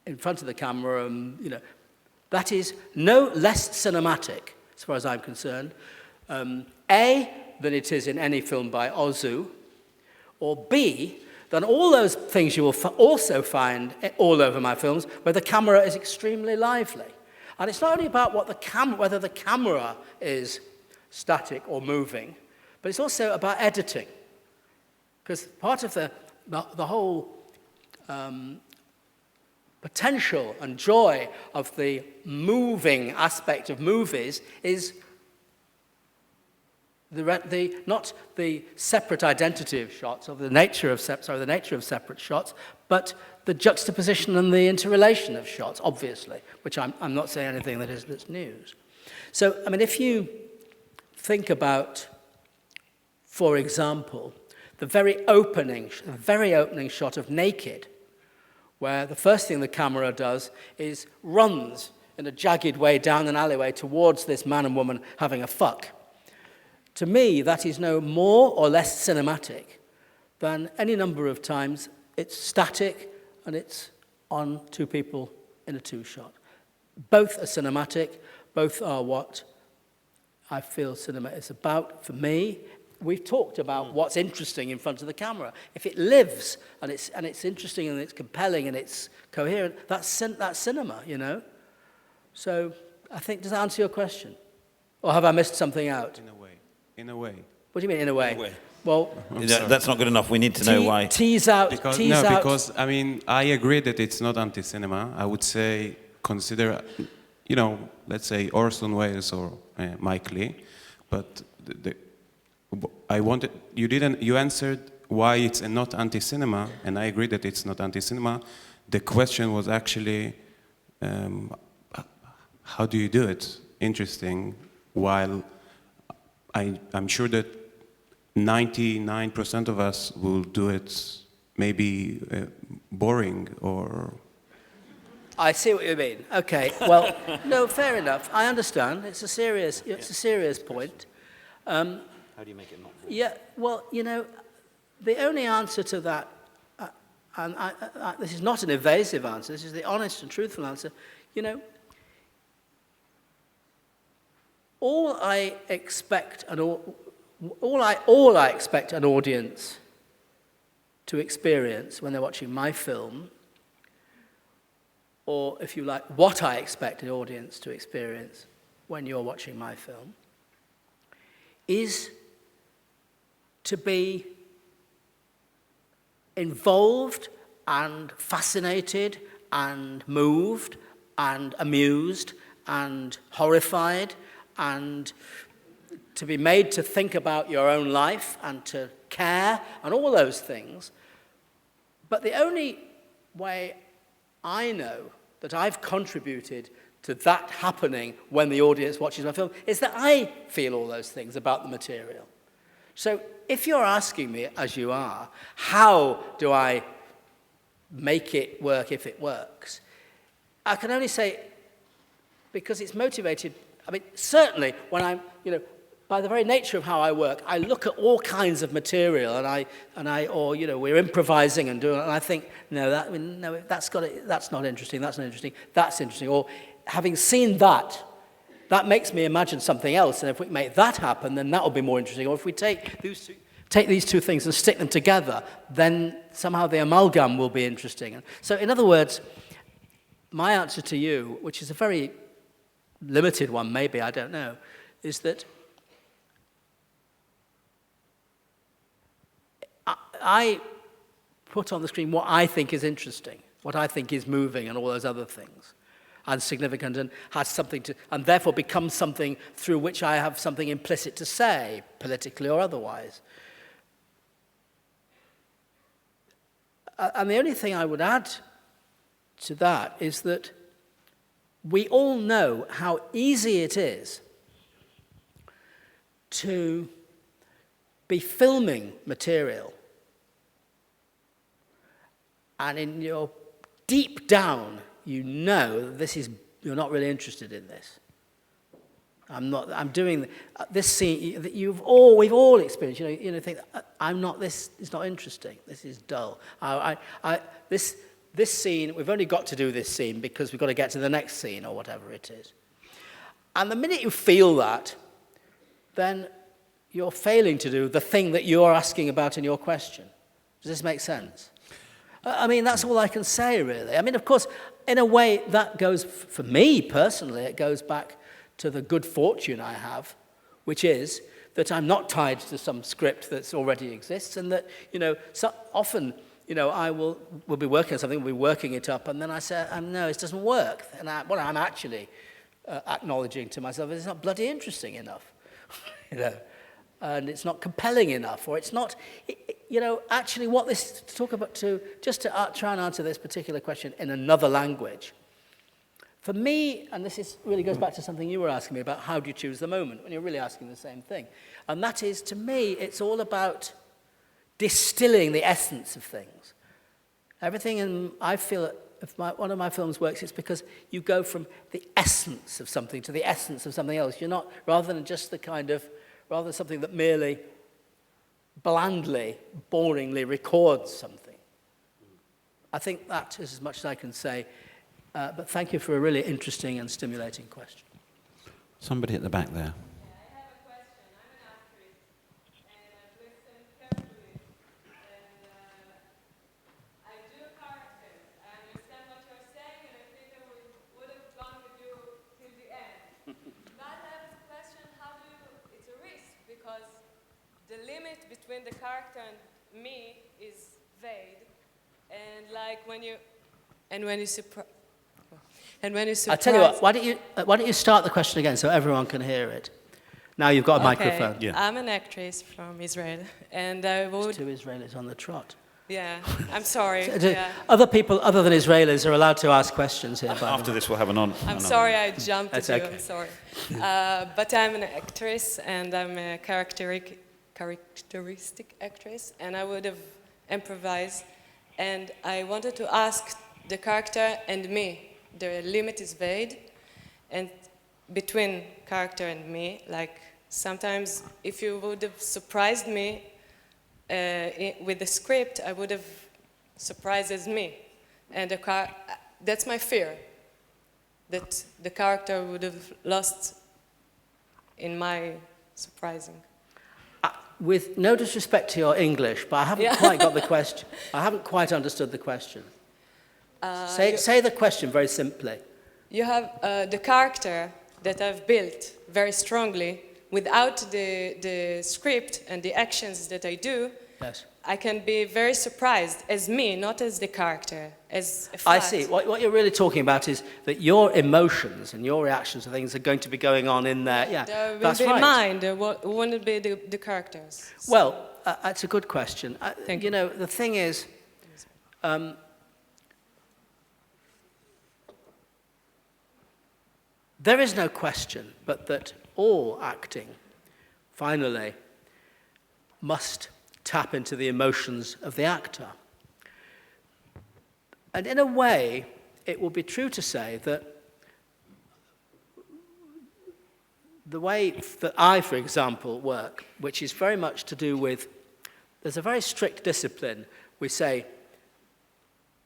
[SPEAKER 2] in front of the camera. That is no less cinematic, as far as I'm concerned, than it is in any film by Ozu, or B, than all those things you will also find all over my films where the camera is extremely lively. And it's not only about whether the camera is static or moving, but it's also about editing. Because part of the whole potential and joy of the moving aspect of movies is not the separate identity of shots, or the nature of separate shots, but the juxtaposition and the interrelation of shots, obviously, which I'm not saying anything that's news. So, if you think about, for example, the very opening shot of Naked, where the first thing the camera does is runs in a jagged way down an alleyway towards this man and woman having a fuck. To me, that is no more or less cinematic than any number of times it's static and it's on two people in a two-shot. Both are cinematic, both are what I feel cinema is about. For me, we've talked about what's interesting in front of the camera. If it lives and it's interesting and it's compelling and it's coherent, that's cinema, So I think, does that answer your question? Or have I missed something out?
[SPEAKER 4] In a way.
[SPEAKER 2] What do you mean, in a way?
[SPEAKER 1] In a way.
[SPEAKER 2] Well,
[SPEAKER 1] that's not good enough. We need to know why.
[SPEAKER 2] Tease out.
[SPEAKER 4] Because I agree that it's not anti-cinema. I would say consider, let's say Orson Welles or Mike Leigh, but you answered why it's not anti-cinema, and I agree that it's not anti-cinema. The question was actually, how do you do it? Interesting. While I'm sure that 99% of us will do it maybe boring or...
[SPEAKER 2] I see what you mean. Okay, well, no, fair enough. I understand. It's a serious point.
[SPEAKER 1] How do you make it not?
[SPEAKER 2] Yeah, well, you know, the only answer to that, and this is not an evasive answer, this is the honest and truthful answer, you know, all I expect an audience to experience when they're watching my film, or if you like, what I expect an audience to experience when you're watching my film, is to be involved and fascinated and moved and amused and horrified and to be made to think about your own life and to care and all those things. But the only way I know that I've contributed to that happening when the audience watches my film is that I feel all those things about the material. So if you're asking me, as you are, how do I make it work if it works, I can only say, because it's motivated, I mean, certainly when I'm, you know, by the very nature of how I work, I look at all kinds of material or, you know, we're improvising and doing it, and I think, no, that's not interesting, that's not interesting, that's interesting. Or having seen that, that makes me imagine something else, and if we make that happen, then that will be more interesting. Or if we take these two things and stick them together, then somehow the amalgam will be interesting. So in other words, my answer to you, which is a very limited one, maybe, I don't know, is that I put on the screen what I think is interesting, what I think is moving and all those other things, and significant and has something to, and therefore becomes something through which I have something implicit to say, politically or otherwise. And the only thing I would add to that is that we all know how easy it is to be filming material, and in your deep down, you know you're not really interested in this. I'm doing this scene that we've all experienced. You know, think it's not interesting. This is dull. This scene, we've only got to do this scene because we've got to get to the next scene or whatever it is. And the minute you feel that, then you're failing to do the thing that you're asking about in your question. Does this make sense? I mean, that's all I can say, really. I mean, of course, in a way, that goes, for me personally, it goes back to the good fortune I have, which is that I'm not tied to some script that already exists, and that, you know, so often, you know, we'll be working on something, we'll be working it up, and then I say, no, it doesn't work. And what I'm actually acknowledging to myself is it's not bloody interesting enough, you know, and it's not compelling enough, or it's not, you know, actually what this, to talk about, just to try and answer this particular question in another language. For me, and this really goes back to something you were asking me about, how do you choose the moment, when you're really asking the same thing. And that is, to me, it's all about distilling the essence of things. Everything, and I feel that if one of my films works, it's because you go from the essence of something to the essence of something else. You're not, rather than something that merely blandly, boringly records something. I think that is as much as I can say. But thank you for a really interesting and stimulating question.
[SPEAKER 1] Somebody at the back there.
[SPEAKER 6] I have a question. I'm an actress, and I've listened carefully, and I do characters. I understand what you're saying, and I think I would have gone with you till the end. But I have a question, it's a risk, because the limit between the character and me is vague, and like when you surprise.
[SPEAKER 2] I'll tell you what, why don't you start the question again so everyone can hear it? Now you've got a
[SPEAKER 3] Okay,
[SPEAKER 2] microphone.
[SPEAKER 1] Yeah.
[SPEAKER 3] I'm an actress from Israel, and I would.
[SPEAKER 2] Two Israelis on the trot.
[SPEAKER 3] Yeah, I'm sorry.
[SPEAKER 2] Do-
[SPEAKER 3] Yeah.
[SPEAKER 2] Other people other than Israelis are allowed to ask questions here. By the
[SPEAKER 1] After
[SPEAKER 2] way.
[SPEAKER 1] this, we'll have
[SPEAKER 3] I'm
[SPEAKER 1] another
[SPEAKER 3] sorry
[SPEAKER 1] one.
[SPEAKER 3] I jumped
[SPEAKER 2] That's
[SPEAKER 3] at you.
[SPEAKER 2] okay.
[SPEAKER 3] I'm sorry. But I'm an actress, and I'm a characteristic actress, and I would have improvised. And I wanted to ask the character and me. The limit is vague, and between character and me, like sometimes if you would have surprised me with the script, I would have surprised as me. And that's my fear, that the character would have lost in my surprising.
[SPEAKER 2] With no disrespect to your English, but I haven't
[SPEAKER 3] Yeah.
[SPEAKER 2] quite got the question. I haven't quite understood the question. Say the question very simply.
[SPEAKER 3] You have the character that I've built very strongly. Without the script and the actions that I do,
[SPEAKER 2] Yes.
[SPEAKER 3] I can be very surprised as me, not as the character, as a
[SPEAKER 2] I
[SPEAKER 3] fact.
[SPEAKER 2] see. What you're really talking about is that your emotions and your reactions to things are going to be going on in there. Yeah,
[SPEAKER 3] There will
[SPEAKER 2] that's
[SPEAKER 3] be
[SPEAKER 2] right.
[SPEAKER 3] mine, there wouldn't be the characters.
[SPEAKER 2] Well, that's a good question.
[SPEAKER 3] Thank
[SPEAKER 2] you know, the thing is, there is no question but that all acting, finally, must tap into the emotions of the actor. And in a way, it will be true to say that the way that I, for example, work, which is very much to do with, there's a very strict discipline. We say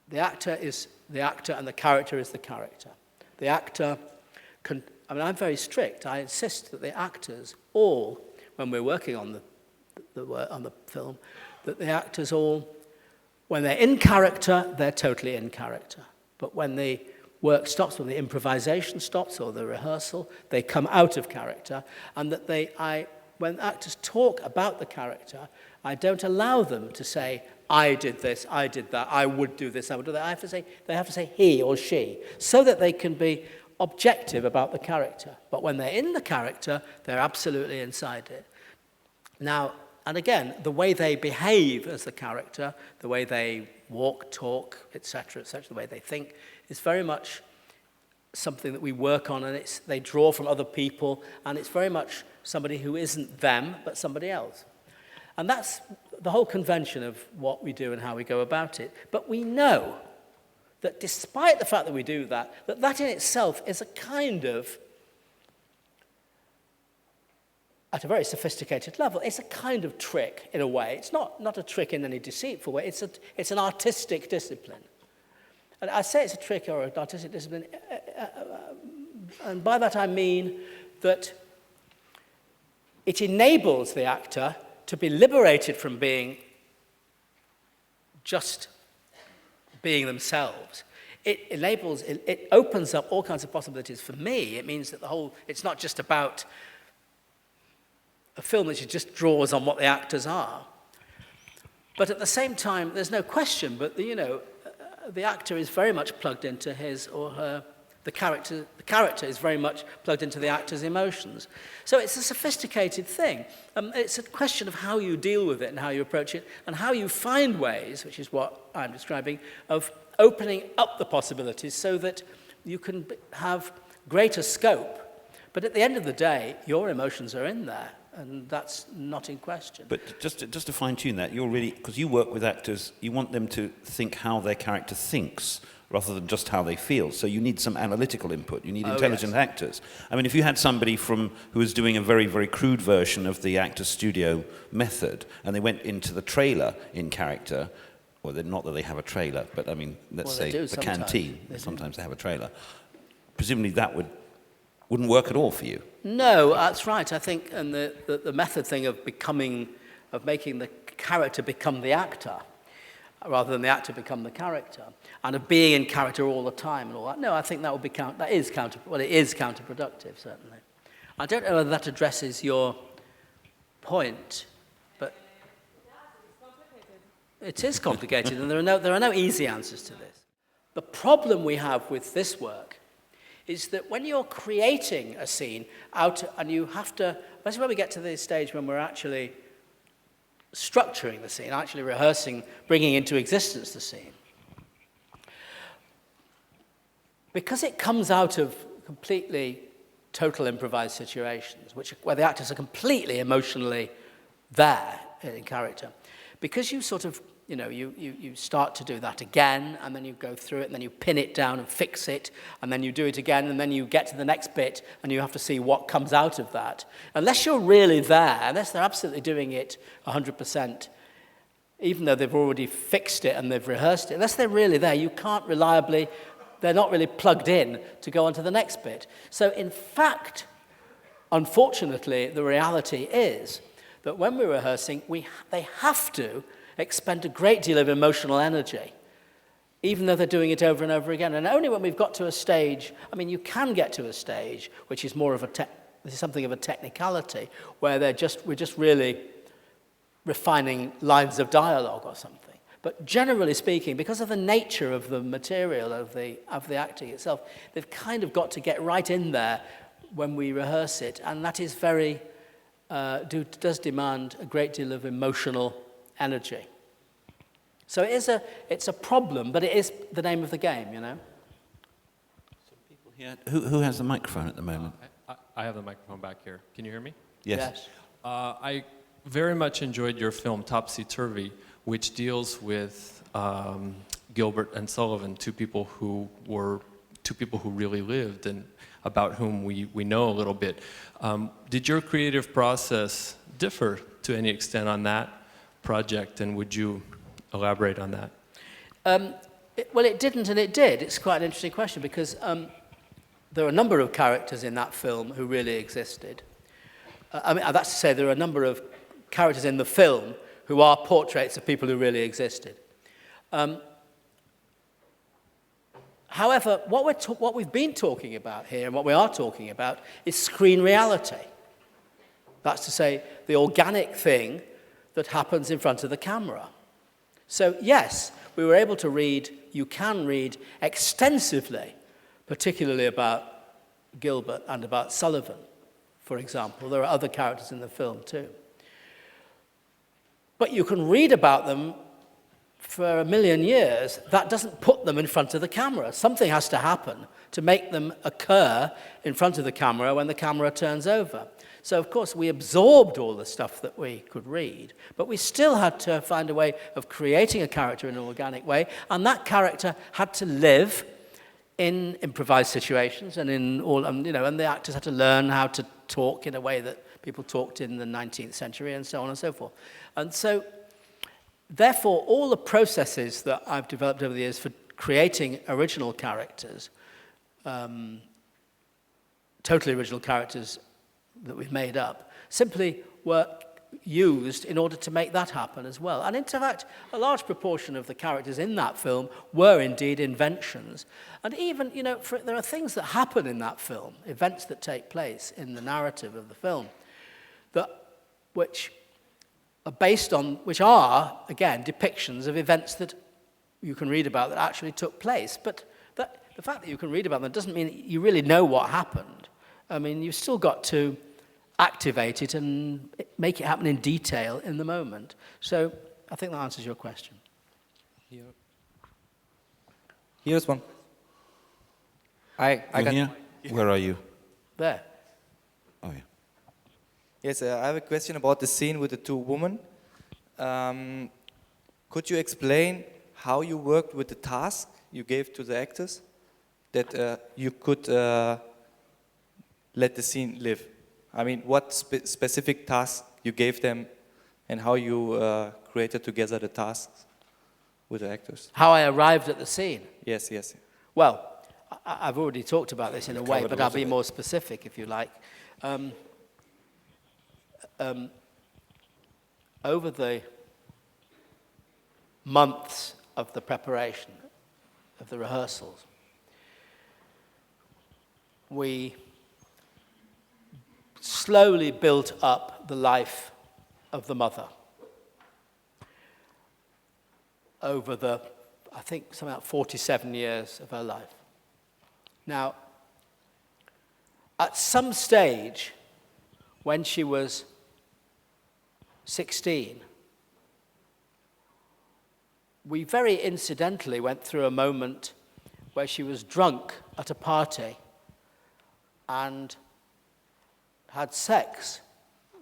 [SPEAKER 2] the actor is the actor and the character is the character. The actor can, I mean, I'm very strict. I insist that the actors all, when we're working on the film, that the actors all, when they're in character, they're totally in character. But when the work stops, when the improvisation stops or the rehearsal, they come out of character, and that when actors talk about the character, I don't allow them to say, I did this, I did that, I would do this, I would do that. They have to say he or she, so that they can be objective about the character. But when they're in the character, they're absolutely inside it. Now, and again, the way they behave as the character, the way they walk, talk, etc., the way they think, is very much something that we work on, and they draw from other people, and it's very much somebody who isn't them, but somebody else. And that's the whole convention of what we do and how we go about it. But we know that despite the fact that we do that, that in itself is a kind of, at a very sophisticated level, it's a kind of trick in a way. It's not a trick in any deceitful way. It's an artistic discipline. And I say it's a trick or an artistic discipline, and by that I mean that it enables the actor to be liberated from being just being themselves. It opens up all kinds of possibilities for me. It means that it's not just about a film that just draws on what the actors are. But at the same time, there's no question, but the actor is very much plugged into his or her, the character is very much plugged into the actor's emotions. So it's a sophisticated thing. It's a question of how you deal with it and how you approach it and how you find ways, which is what I'm describing, of opening up the possibilities so that you can have greater scope. But at the end of the day, your emotions are in there, and that's not in question.
[SPEAKER 1] But just to fine-tune that, you're really, because you work with actors, you want them to think how their character thinks rather than just how they feel. So you need some analytical input. You need intelligent actors. I mean, if you had somebody who was doing a very, very crude version of the actor studio method, and they went into the trailer in character, well, not that they have a trailer, but I mean, let's say the
[SPEAKER 2] sometimes.
[SPEAKER 1] canteen, sometimes they have a trailer. Presumably that wouldn't work at all for you.
[SPEAKER 2] No, that's right. I think, and the method thing of making the character become the actor, rather than the actor become the character, and of being in character all the time and all that. No, I think it is counterproductive, certainly. I don't know whether that addresses your point, but it is complicated, and there are no easy answers to this. The problem we have with this work is that when you're creating a scene out, and you have to, that's where we get to the stage when we're actually structuring the scene, actually rehearsing, bringing into existence the scene. Because it comes out of completely total improvised situations, where the actors are completely emotionally there in character, because you sort of, you start to do that again, and then you go through it, and then you pin it down and fix it, and then you do it again, and then you get to the next bit, and you have to see what comes out of that. Unless you're really there, unless they're absolutely doing it 100%, even though they've already fixed it and they've rehearsed it, unless they're really there, you can't reliably, they're not really plugged in to go on to the next bit. So in fact, unfortunately, the reality is that when we're rehearsing, they have to expend a great deal of emotional energy, even though they're doing it over and over again. And only when we've got to a stage, you can get to a stage, which is more of this is something of a technicality, where we're just really refining lines of dialogue or something. But generally speaking, because of the nature of the material, of the acting itself, they've kind of got to get right in there when we rehearse it, and that is does demand a great deal of emotional energy. So it's a problem, but it is the name of the game, Some
[SPEAKER 1] people here. Who has the microphone at the moment?
[SPEAKER 7] I have the microphone back here. Can you hear me?
[SPEAKER 1] Yes.
[SPEAKER 7] I very much enjoyed your film Topsy Turvy, which deals with Gilbert and Sullivan, two people who really lived and about whom we know a little bit. Did your creative process differ to any extent on that project, and would you elaborate on that?
[SPEAKER 2] Well, it didn't and it did. It's quite an interesting question, because there are a number of characters in that film who really existed. That's to say, there are a number of characters in the film who are portraits of people who really existed. However, what we've been talking about here, and what we are talking about, is screen reality. That's to say, the organic thing that happens in front of the camera. So yes, we were able to you can read extensively, particularly about Gilbert and about Sullivan, for example. There are other characters in the film too. But you can read about them for 1,000,000 years. That doesn't put them in front of the camera. Something has to happen to make them occur in front of the camera when the camera turns over. So, of course, we absorbed all the stuff that we could read, but we still had to find a way of creating a character in an organic way, and that character had to live in improvised situations, and and the actors had to learn how to talk in a way that people talked in the 19th century, and so on and so forth. And so, therefore, all the processes that I've developed over the years for creating original characters, totally original characters that we've made up, simply were used in order to make that happen as well. And in fact, a large proportion of the characters in that film were indeed inventions. And even, there are things that happen in that film, events that take place in the narrative of the film, which are, again, depictions of events that you can read about that actually took place. But the fact that you can read about them doesn't mean you really know what happened. You've still got to activate it and make it happen in detail in the moment. So I think that answers your question.
[SPEAKER 8] Here's one. I got
[SPEAKER 1] Here? Where are you?
[SPEAKER 2] There.
[SPEAKER 1] Oh, yeah.
[SPEAKER 8] Yes, I have a question about the scene with the two women. Could you explain how you worked with the task you gave to the actors, that you could let the scene live? What specific tasks you gave them, and how you created together the tasks with the actors?
[SPEAKER 2] How I arrived at the scene?
[SPEAKER 8] Yes.
[SPEAKER 2] Well, I've already talked about this in a way, but I'll be more specific if you like. Over the months of the preparation, of the rehearsals, we slowly built up the life of the mother over I think, something like 47 years of her life. Now, at some stage, when she was 16, we very incidentally went through a moment where she was drunk at a party and had sex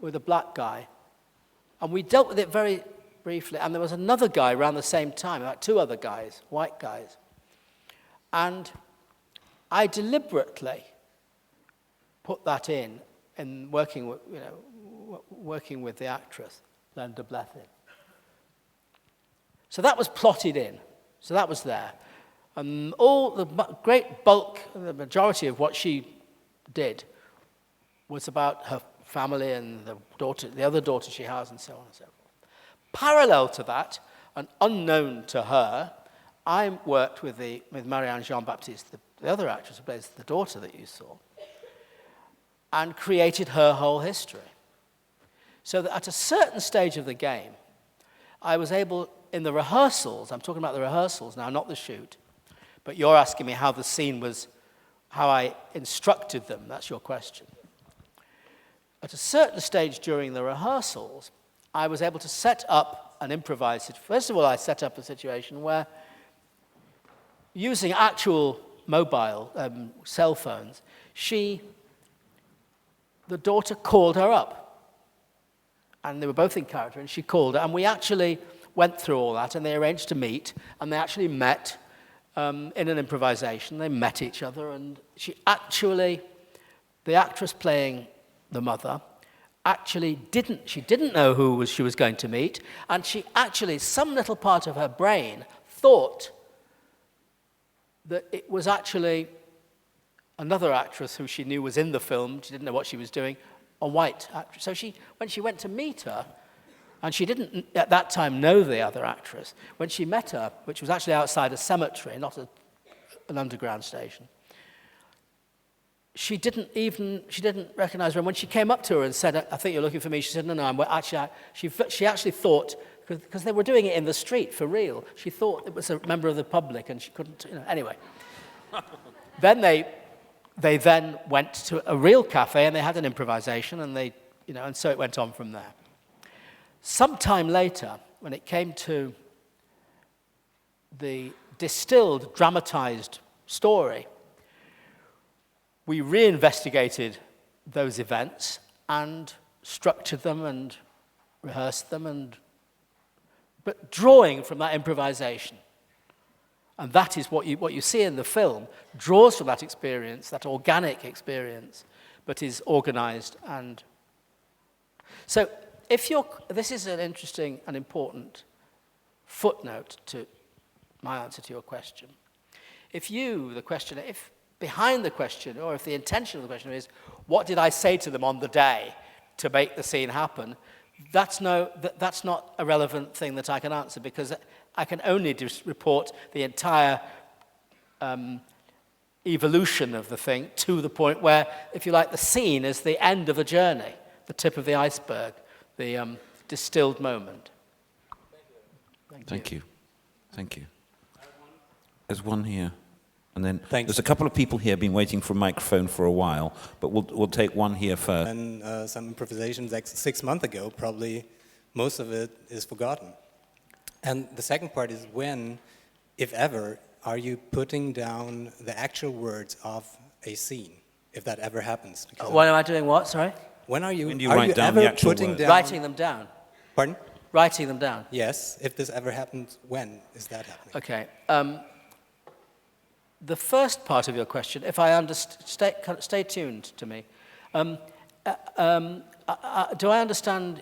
[SPEAKER 2] with a black guy. And we dealt with it very briefly. And there was another guy around the same time, about 2 other guys, white guys. And I deliberately put that in working with, working with the actress, Linda Blethyn. So that was plotted in. So that was there. And all the great bulk, the majority of what she did was about her family and the other daughter she has, and so on and so forth. Parallel to that, and unknown to her, I worked with Marianne Jean-Baptiste, the other actress who plays the daughter that you saw, and created her whole history. So that at a certain stage of the game, I was able, in the rehearsals, I'm talking about the rehearsals now, not the shoot, but you're asking me how the scene was, how I instructed them, that's your question. At a certain stage during the rehearsals, I was able to set up an improvised, first of all, I set up a situation where, using actual mobile cell phones, the daughter called her up. And they were both in character, and she called her, and we actually went through all that, and they arranged to meet, and they actually met in an improvisation. They met each other, and the actress playing the mother, she didn't know who she was going to meet, and some little part of her brain thought that it was actually another actress who she knew was in the film, she didn't know what she was doing, a white actress. So when she went to meet her, and she didn't at that time know the other actress, when she met her, which was actually outside a cemetery, not an underground station, she didn't recognize her. And when she came up to her and said, "I think you're looking for me," she said, "No, she actually thought, because they were doing it in the street for real, she thought it was a member of the public, and she couldn't, anyway. Then they then went to a real cafe, and they had an improvisation, and and so it went on from there. Sometime later, when it came to the distilled, dramatized story, we reinvestigated those events and structured them and rehearsed them, but drawing from that improvisation. And that is what you see in the film, draws from that experience, that organic experience, but is organized. And so this is an interesting and important footnote to my answer to your question. If behind the question, or if the intention of the question is, what did I say to them on the day to make the scene happen, that's not a relevant thing that I can answer, because I can only report the entire evolution of the thing to the point where, if you like, the scene is the end of a journey, the tip of the iceberg, the distilled moment.
[SPEAKER 1] Thank you. There's one here. And then
[SPEAKER 9] Thanks.
[SPEAKER 1] There's a couple of people here been waiting for a microphone for a while, but we'll take one here first.
[SPEAKER 9] And some improvisations 6 months ago, probably most of it is forgotten. And the second part is when, if ever, are you putting down the actual words of a scene, if that ever happens?
[SPEAKER 2] When am I doing what, sorry?
[SPEAKER 9] When are you,
[SPEAKER 1] When do you write down
[SPEAKER 9] ever
[SPEAKER 1] the actual
[SPEAKER 9] putting
[SPEAKER 1] words?
[SPEAKER 9] down...
[SPEAKER 2] Writing them down.
[SPEAKER 9] Pardon?
[SPEAKER 2] Writing them down.
[SPEAKER 9] Yes, if this ever happens, when is that happening?
[SPEAKER 2] Okay. The first part of your question, if I understand, stay tuned to me. Do I understand?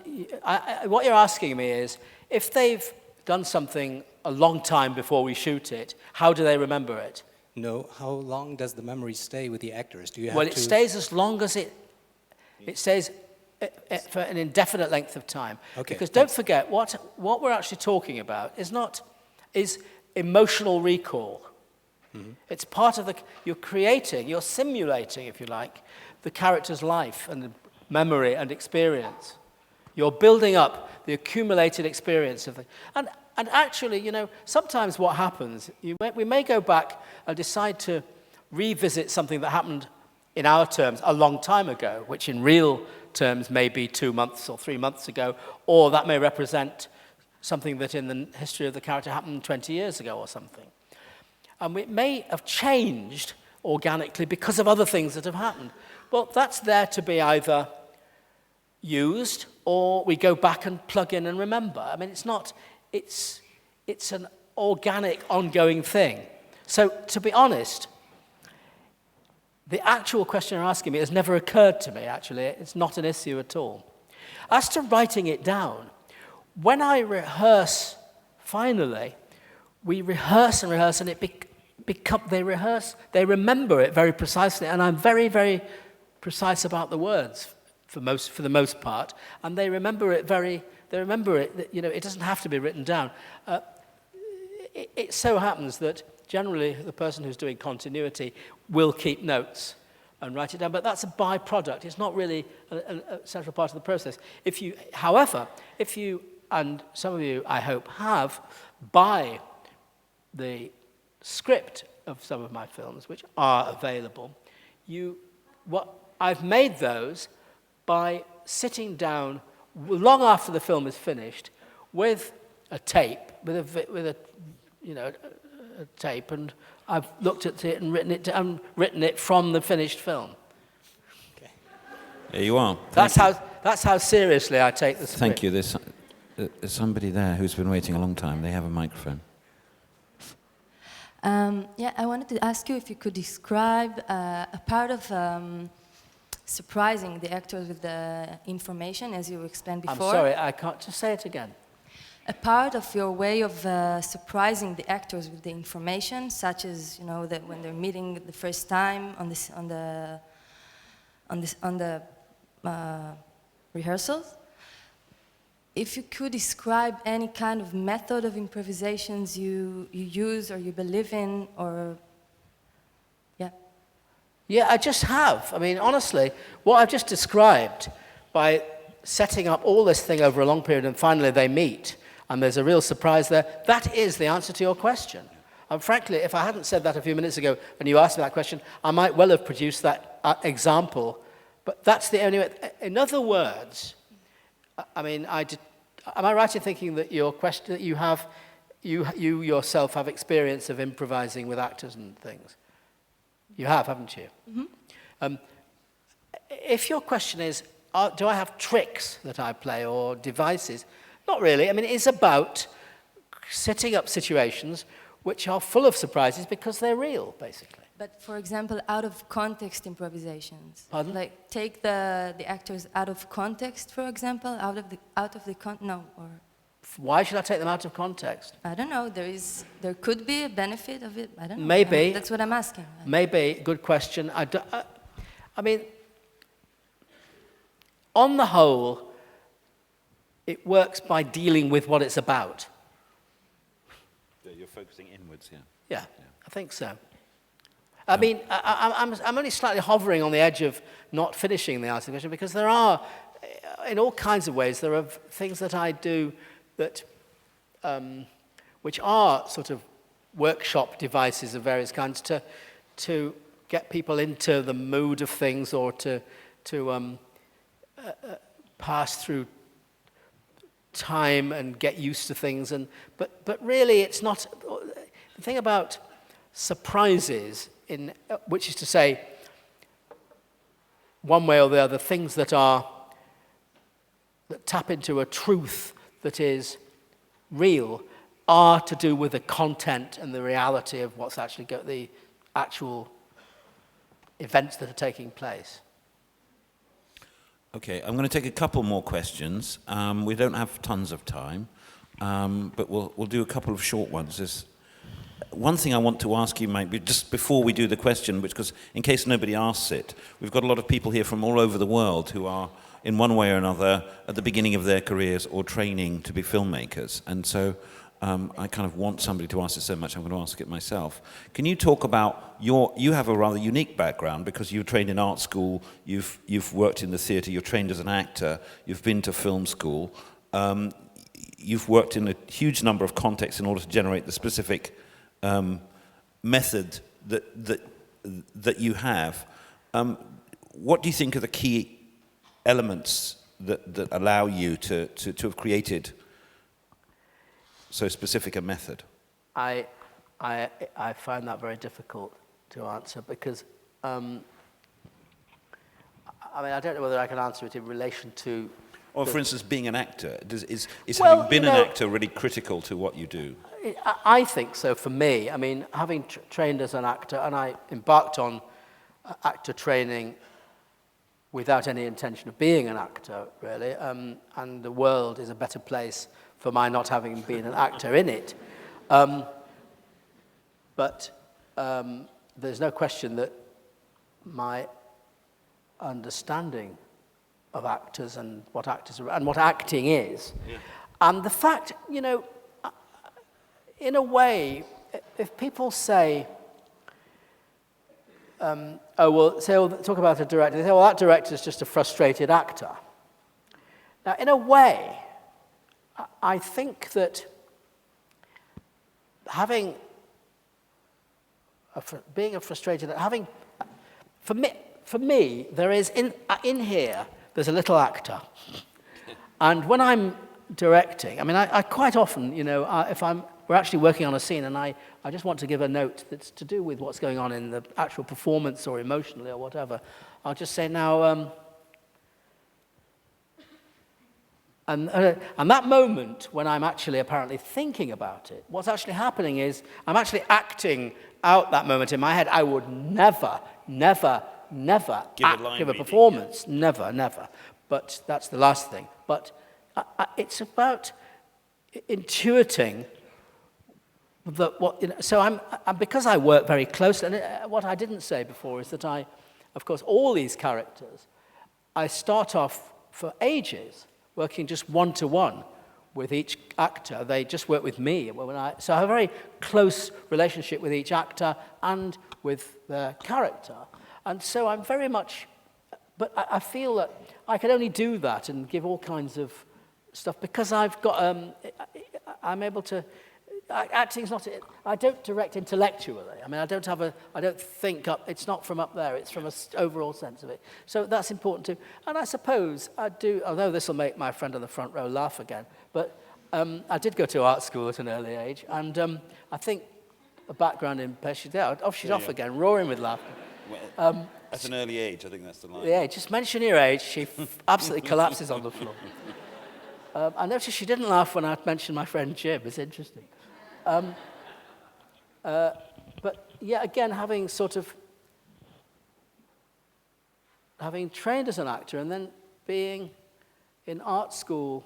[SPEAKER 2] What you're asking me is, if they've done something a long time before we shoot it, how do they remember it?
[SPEAKER 9] No, how long does the memory stay with the actors? Do you have
[SPEAKER 2] Well, it stays as long as it stays for an indefinite length of time.
[SPEAKER 9] Okay,
[SPEAKER 2] because don't forget, what we're actually talking about is emotional recall. Mm-hmm. It's part of you're simulating, if you like, the character's life and memory and experience. You're building up the accumulated experience of and actually, sometimes what happens, we may go back and decide to revisit something that happened in our terms, a long time ago, which in real terms may be 2 months or 3 months ago, or that may represent something that in the history of the character happened 20 years ago or something. And it may have changed organically because of other things that have happened. Well, that's there to be either used or we go back and plug in and remember. I mean, it's an organic, ongoing thing. So, to be honest, the actual question you're asking me has never occurred to me, actually. It's not an issue at all. As to writing it down, when I rehearse, finally, we rehearse and rehearse, and they remember it very precisely, and I'm very, very precise about the words for the most part, and they remember it, it doesn't have to be written down. It so happens that generally the person who's doing continuity will keep notes and write it down, but that's a byproduct. It's not really a central part of the process. However, if you, and some of you, I hope, buy the script of some of my films, which are available, I've made those by sitting down long after the film is finished with a tape, with a tape, and I've looked at it and written it from the finished film.
[SPEAKER 1] Okay. There you are.
[SPEAKER 2] That's how seriously I take the script.
[SPEAKER 1] Thank you. There's somebody there who's been waiting a long time. They have a microphone.
[SPEAKER 10] I wanted to ask you if you could describe a part of surprising the actors with the information, as you explained before.
[SPEAKER 2] I'm sorry, I can't. Just say it again.
[SPEAKER 10] A part of your way of surprising the actors with the information, such as that when they're meeting the first time on the rehearsals. If you could describe any kind of method of improvisations you use or you believe in, or
[SPEAKER 2] Yeah, I just have. I mean, honestly, what I've just described by setting up all this thing over a long period and finally they meet and there's a real surprise there, that is the answer to your question. And frankly, if I hadn't said that a few minutes ago and you asked me that question, I might well have produced that example, but that's the only way. In other words, I mean, am I right in thinking that your question, that you yourself have experience of improvising with actors and things? You have, haven't you? Mm-hmm. If your question is, do I have tricks that I play or devices? Not really. I mean, it's about setting up situations which are full of surprises because they're real, basically.
[SPEAKER 10] But for example, out of context improvisations.
[SPEAKER 2] Pardon?
[SPEAKER 10] Like take the actors out of context, for example,
[SPEAKER 2] Why should I take them out of context?
[SPEAKER 10] I don't know. There could be a benefit of it. I don't know.
[SPEAKER 2] Maybe.
[SPEAKER 10] That's what I'm asking.
[SPEAKER 2] Maybe. Good question. I mean, on the whole, it works by dealing with what it's about.
[SPEAKER 1] You're focusing inwards here.
[SPEAKER 2] Yeah, I think so. I mean, I'm only slightly hovering on the edge of not finishing the answer to the question because there are, in all kinds of ways, there are things that I do that, which are sort of workshop devices of various kinds to get people into the mood of things or to pass through time and get used to things. But really, it's not. The thing about surprises, which is to say, one way or the other, things that tap into a truth that is real, are to do with the content and the reality of what's actually the actual events that are taking place.
[SPEAKER 1] Okay, I'm going to take a couple more questions. We don't have tons of time, but we'll do a couple of short ones. There's one thing I want to ask you, maybe just before we do the question, because in case nobody asks it, we've got a lot of people here from all over the world who are, in one way or another, at the beginning of their careers or training to be filmmakers. And so I kind of want somebody to ask it so much, I'm going to ask it myself. Can you talk about you have a rather unique background because you were trained in art school, you've worked in the theatre, you're trained as an actor, you've been to film school, you've worked in a huge number of contexts in order to generate the specific method that you have. What do you think are the key elements that allow you to have created so specific a method?
[SPEAKER 2] I find that very difficult to answer because, I mean, I don't know whether I can answer it in relation to...
[SPEAKER 1] Or, for instance, being an actor. Is
[SPEAKER 2] Well,
[SPEAKER 1] having been
[SPEAKER 2] you
[SPEAKER 1] an
[SPEAKER 2] know,
[SPEAKER 1] actor really critical to what you do?
[SPEAKER 2] I think so for me. I mean, having trained as an actor, and I embarked on actor training without any intention of being an actor, really, and the world is a better place for my not having been an actor in it. But there's no question that my understanding of actors and what actors are, and what acting is, and the fact, you know, in a way, if people say, talk about a director, they say, well, that director's just a frustrated actor. Now, in a way, I think that being a frustrated, for me, there is in here, there's a little actor, and when I'm directing, I mean, I quite often, you know, if we're actually working on a scene, and I just want to give a note that's to do with what's going on in the actual performance or emotionally or whatever, I'll just say now. And that moment when I'm actually apparently thinking about it, what's actually happening is I'm actually acting out that moment in my head. I would never give a performance. Yeah. Never. But that's the last thing. But it's about intuiting that what, you know, so I'm because I work very closely, and what I didn't say before is that of course, all these characters, I start off for ages working just one-to-one with each actor. They just work with me. So I have a very close relationship with each actor and with their character. And so I'm very much, but I feel that I can only do that and give all kinds of stuff because I've got, I'm able to, acting's not, I don't direct intellectually. I mean, I don't think up, it's not from up there, it's from an overall sense of it. So that's important too. And I suppose I do, although this will make my friend on the front row laugh again, but I did go to art school at an early age, and I think a background in, she's off again, roaring with laughter.
[SPEAKER 1] At an early age, I think that's the line.
[SPEAKER 2] Yeah, just mention your age, she absolutely collapses on the floor. I noticed she didn't laugh when I mentioned my friend Jim. It's interesting. But yeah, again, having trained as an actor and then being in art school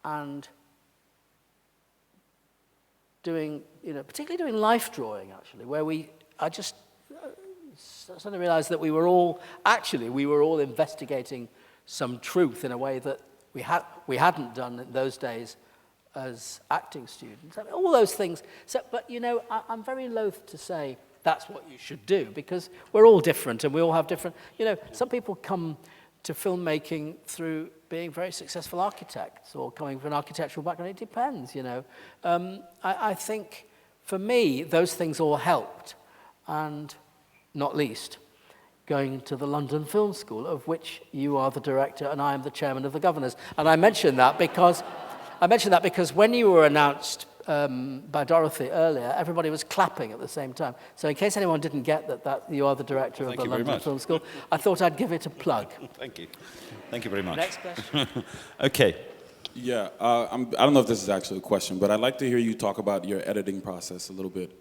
[SPEAKER 2] and doing, you know, particularly doing life drawing, actually, where I just suddenly realized that we were all investigating some truth in a way that we hadn't done in those days as acting students. I mean, all those things. So, but, you know, I'm very loath to say that's what you should do because we're all different and we all have different, you know, some people come to filmmaking through being very successful architects or coming from an architectural background. It depends, you know. I think, for me, those things all helped. And not least, going to the London Film School, of which you are the director and I am the chairman of the governors. And I mention that because when you were announced by Dorothy earlier, everybody was clapping at the same time. So in case anyone didn't get that you are the director of the London Film School, I thought I'd give it a plug.
[SPEAKER 1] Thank you. Thank you very much.
[SPEAKER 2] Next question.
[SPEAKER 1] Okay.
[SPEAKER 11] Yeah, I don't know if this is actually a question, but I'd like to hear you talk about your editing process a little bit.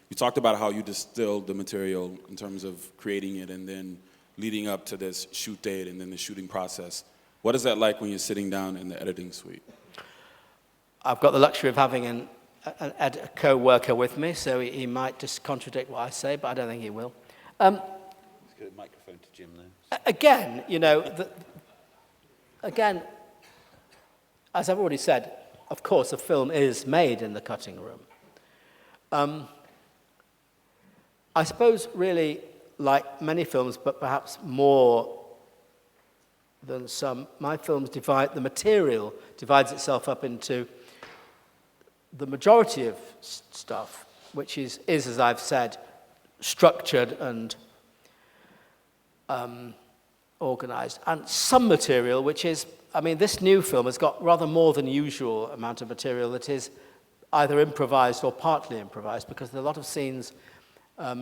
[SPEAKER 11] You talked about how you distilled the material in terms of creating it and then leading up to this shoot date and then the shooting process. What is that like when you're sitting down in the editing suite?
[SPEAKER 2] I've got the luxury of having a co-worker with me, so he might just contradict what I say, but I don't think he will.
[SPEAKER 1] Let's get a microphone to Jim now.
[SPEAKER 2] Again, you know, as I've already said, of course, a film is made in the cutting room. I suppose really, like many films, but perhaps more than some, my films the material divides itself up into the majority of stuff, which is, as I've said, structured and organised, and some material which is, I mean, this new film has got rather more than usual amount of material that is either improvised or partly improvised, because there are a lot of scenes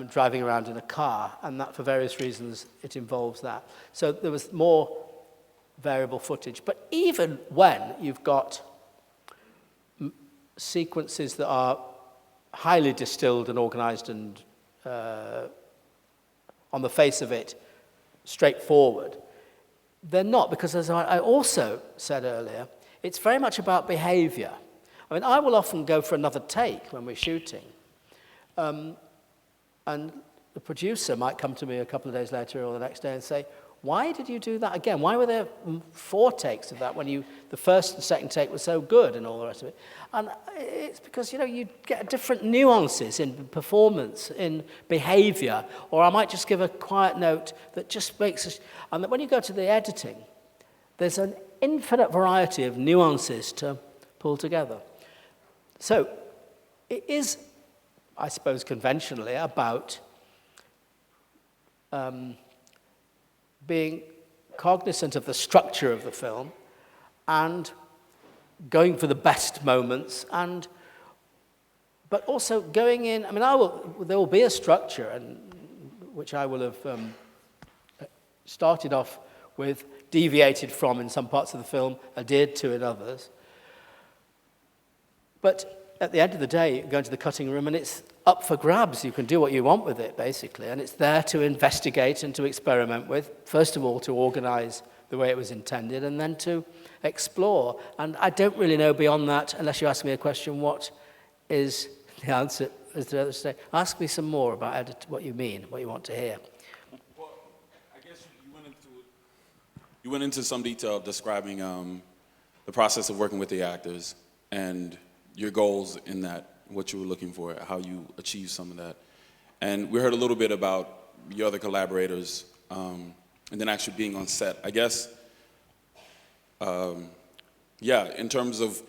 [SPEAKER 2] driving around in a car, and that for various reasons it involves that. So there was more variable footage. But even when you've got sequences that are highly distilled and organised and on the face of it straightforward, they're not, because as I also said earlier, it's very much about behaviour. I mean, I will often go for another take when we're shooting, and the producer might come to me a couple of days later or the next day and say, why did you do that again? Why were there 4 takes of that when the first and second take was so good and all the rest of it? And it's because, you know, you get different nuances in performance, in behaviour, or I might just give a quiet note that just makes us... And that when you go to the editing, there's an infinite variety of nuances to pull together. So it is, I suppose, conventionally about being cognizant of the structure of the film and going for the best moments, but also going in. I mean, there will be a structure, and which I will have started off with, deviated from in some parts of the film, adhered to in others. But at the end of the day, you go into the cutting room and it's up for grabs. You can do what you want with it, basically, and it's there to investigate and to experiment with. First of all, to organise the way it was intended, and then to explore. And I don't really know beyond that, unless you ask me a question, what is the answer? As the others say, ask me some more about what you mean, what you want to hear.
[SPEAKER 11] Well, I guess you went into some detail describing the process of working with the actors and your goals in that, what you were looking for, how you achieved some of that. And we heard a little bit about your other collaborators, and then actually being on set. I guess, in terms of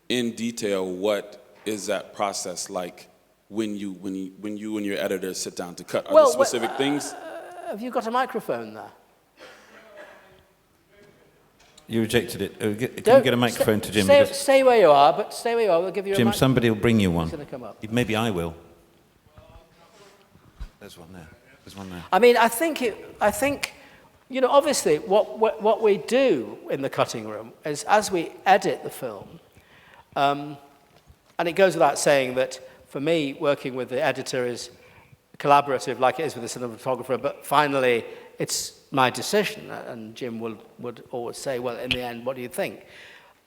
[SPEAKER 11] in detail, what is that process like when you and your editor sit down to cut? Are there specific things?
[SPEAKER 2] Have you got a microphone there?
[SPEAKER 1] You rejected it. Can you get a microphone to Jim?
[SPEAKER 2] Stay where you are, but stay where you are. We'll give you a
[SPEAKER 1] Jim,
[SPEAKER 2] microphone.
[SPEAKER 1] somebody will bring you one.
[SPEAKER 2] It's going to come up.
[SPEAKER 1] Maybe I will. There's one there. There's one there.
[SPEAKER 2] I mean, I think, you know, obviously what we do in the cutting room is, as we edit the film, and it goes without saying that for me, working with the editor is collaborative like it is with the cinematographer, but finally it's my decision, and Jim would always say, well, in the end, what do you think?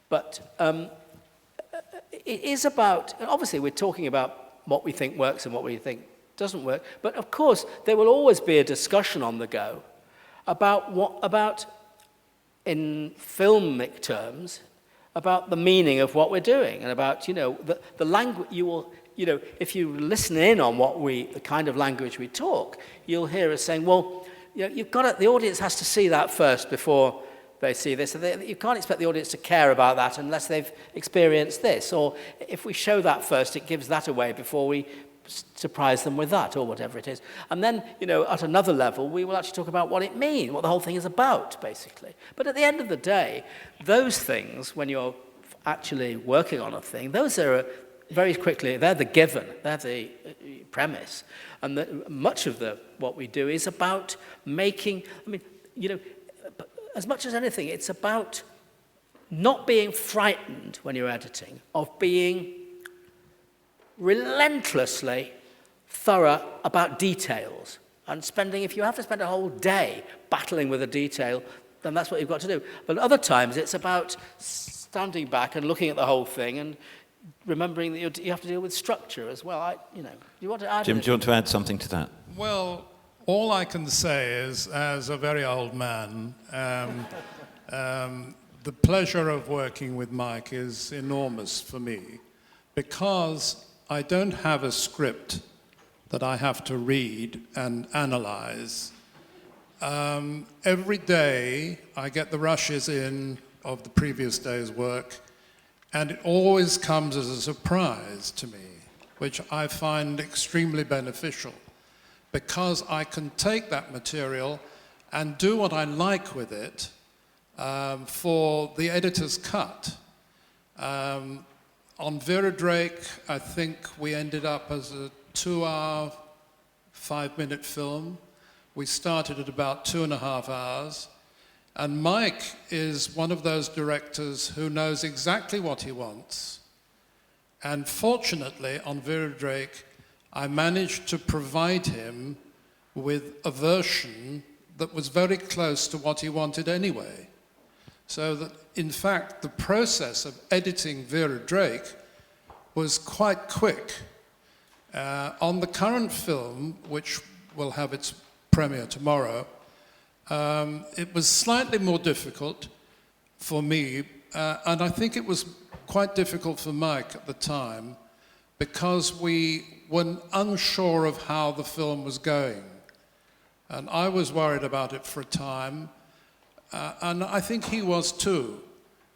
[SPEAKER 2] But it is about, obviously we're talking about what we think works and what we think doesn't work, but of course there will always be a discussion on the go about in filmic terms, about the meaning of what we're doing, and about, you know, the language. You will, you know, if you listen in on the kind of language we talk, you'll hear us saying, well, you know, the audience has to see that first before they see this. So you can't expect the audience to care about that unless they've experienced this. Or if we show that first, it gives that away before we surprise them with that, or whatever it is. And then, you know, at another level, we will actually talk about what it means, what the whole thing is about, basically. But at the end of the day, those things, when you're actually working on a thing, those are very quickly, they're the given, they're the premise. And much of what we do is about making, I mean, you know, as much as anything, it's about not being frightened when you're editing, of being relentlessly thorough about details, and if you have to spend a whole day battling with a detail, then that's what you've got to do. But other times it's about standing back and looking at the whole thing and remembering that you have to deal with structure as well. You know, do you want to add
[SPEAKER 1] Jim,
[SPEAKER 2] anything?
[SPEAKER 1] do you want to add something to that?
[SPEAKER 12] Well, all I can say is, as a very old man, the pleasure of working with Mike is enormous for me, because I don't have a script that I have to read and analyze. Every day I get the rushes in of the previous day's work, and it always comes as a surprise to me, which I find extremely beneficial, because I can take that material and do what I like with it for the editor's cut. On Vera Drake, I think we ended up as a 2-hour, 5-minute film. We started at about 2.5 hours. And Mike is one of those directors who knows exactly what he wants. And fortunately, on Vera Drake, I managed to provide him with a version that was very close to what he wanted anyway. So that, in fact, the process of editing Vera Drake was quite quick. On the current film, which will have its premiere tomorrow, it was slightly more difficult for me, and I think it was quite difficult for Mike at the time, because we were unsure of how the film was going. And I was worried about it for a time, and I think he was too,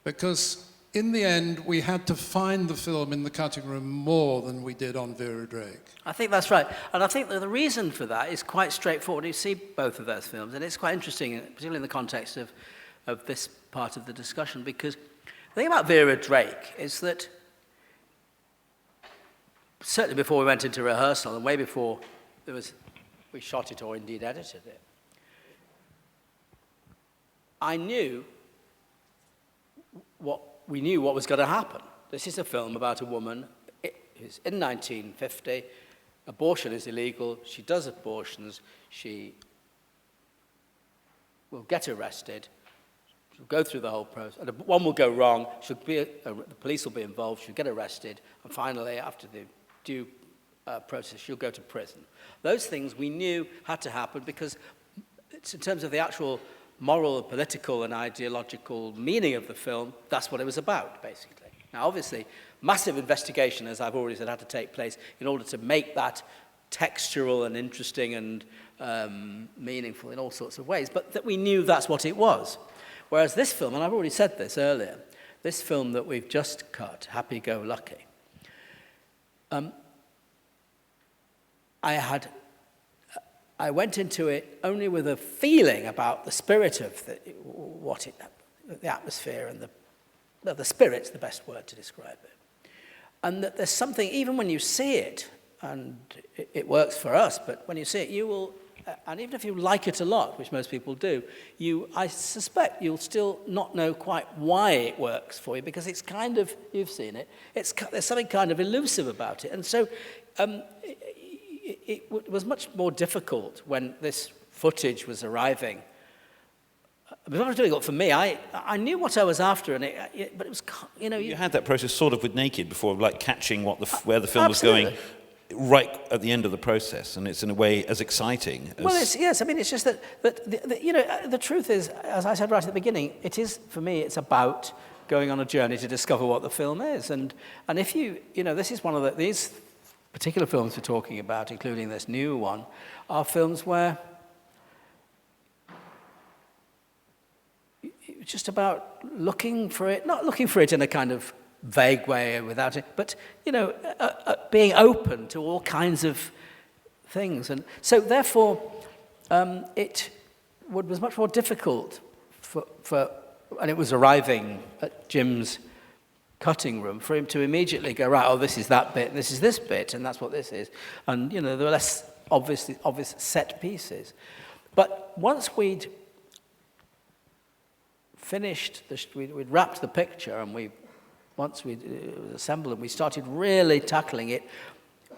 [SPEAKER 12] because in the end, we had to find the film in the cutting room more than we did on Vera Drake.
[SPEAKER 2] I think that's right. And I think that the reason for that is quite straightforward. You see both of those films, and it's quite interesting, particularly in the context of this part of the discussion, because the thing about Vera Drake is that certainly before we went into rehearsal, and way before we shot it or indeed edited it, we knew what was going to happen. This is a film about a woman who's in 1950. Abortion is illegal. She does abortions. She will get arrested. She'll go through the whole process. And one will go wrong. The police will be involved. She'll get arrested. And finally, after the due process, she'll go to prison. Those things we knew had to happen because it's in terms of the actual moral, political, and ideological meaning of the film, that's what it was about, basically. Now, obviously, massive investigation, as I've already said, had to take place in order to make that textural and interesting and meaningful in all sorts of ways, but that we knew that's what it was. Whereas this film, and I've already said this earlier, this film that we've just cut, Happy Go Lucky, I went into it only with a feeling about the spirit of the atmosphere, and the spirit's the best word to describe it. And that there's something, even when you see it, and it works for us, but when you see it, you will, and even if you like it a lot, which most people do, I suspect you'll still not know quite why it works for you, because it's kind of, you've seen it, there's something kind of elusive about it. And so it was much more difficult when this footage was arriving. It was much difficult for me. I knew what I was after, but it was, You
[SPEAKER 1] had that process sort of with Naked before, like catching where the film was going right at the end of the process, and it's in a way as exciting.
[SPEAKER 2] Well, it's just that the truth is, as I said right at the beginning, for me, it's about going on a journey to discover what the film is. And if this is one of these particular films we're talking about, including this new one, are films where it's just about looking for it, not looking for it in a kind of vague way without it, but, being open to all kinds of things. And so, therefore, it was much more difficult and it was arriving at Jim's cutting room for him to immediately go, right, this is that bit, and this is this bit, and that's what this is. And, there were less obvious set pieces. But once we'd finished, we'd wrapped the picture, and once we'd assembled and we started really tackling it,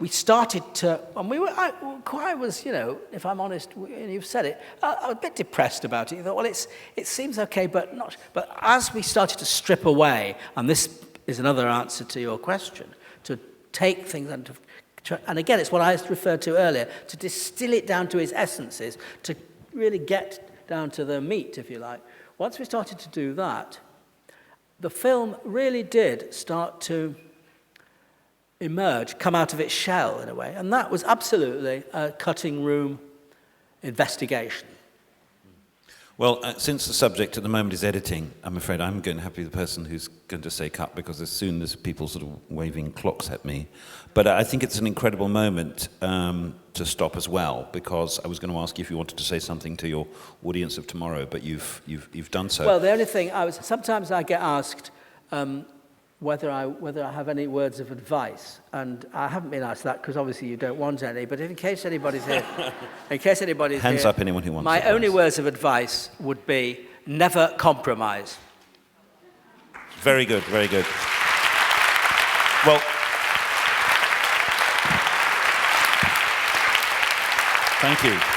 [SPEAKER 2] we started to, and I was, if I'm honest, you've said it, I was a bit depressed about it. You thought, well, it seems okay, but not. But as we started to strip away, and this is another answer to your question, to take things and again, it's what I referred to earlier, to distill it down to its essences, to really get down to the meat, if you like. Once we started to do that, the film really did start to emerge, come out of its shell in a way, and that was absolutely a cutting room investigation.
[SPEAKER 1] Well, since the subject at the moment is editing, I'm afraid I'm going to have to be the person who's going to say cut, because as soon as people sort of waving clocks at me. But I think it's an incredible moment to stop as well, because I was going to ask you if you wanted to say something to your audience of tomorrow, but you've done so.
[SPEAKER 2] Well, the only thing sometimes I get asked whether I have any words of advice, and I haven't been asked that because obviously you don't want any. But in case anybody's here,
[SPEAKER 1] Hands up, anyone who wants.
[SPEAKER 2] My
[SPEAKER 1] advice.
[SPEAKER 2] only words of advice would be never compromise.
[SPEAKER 1] Very good, very good. Well, thank you.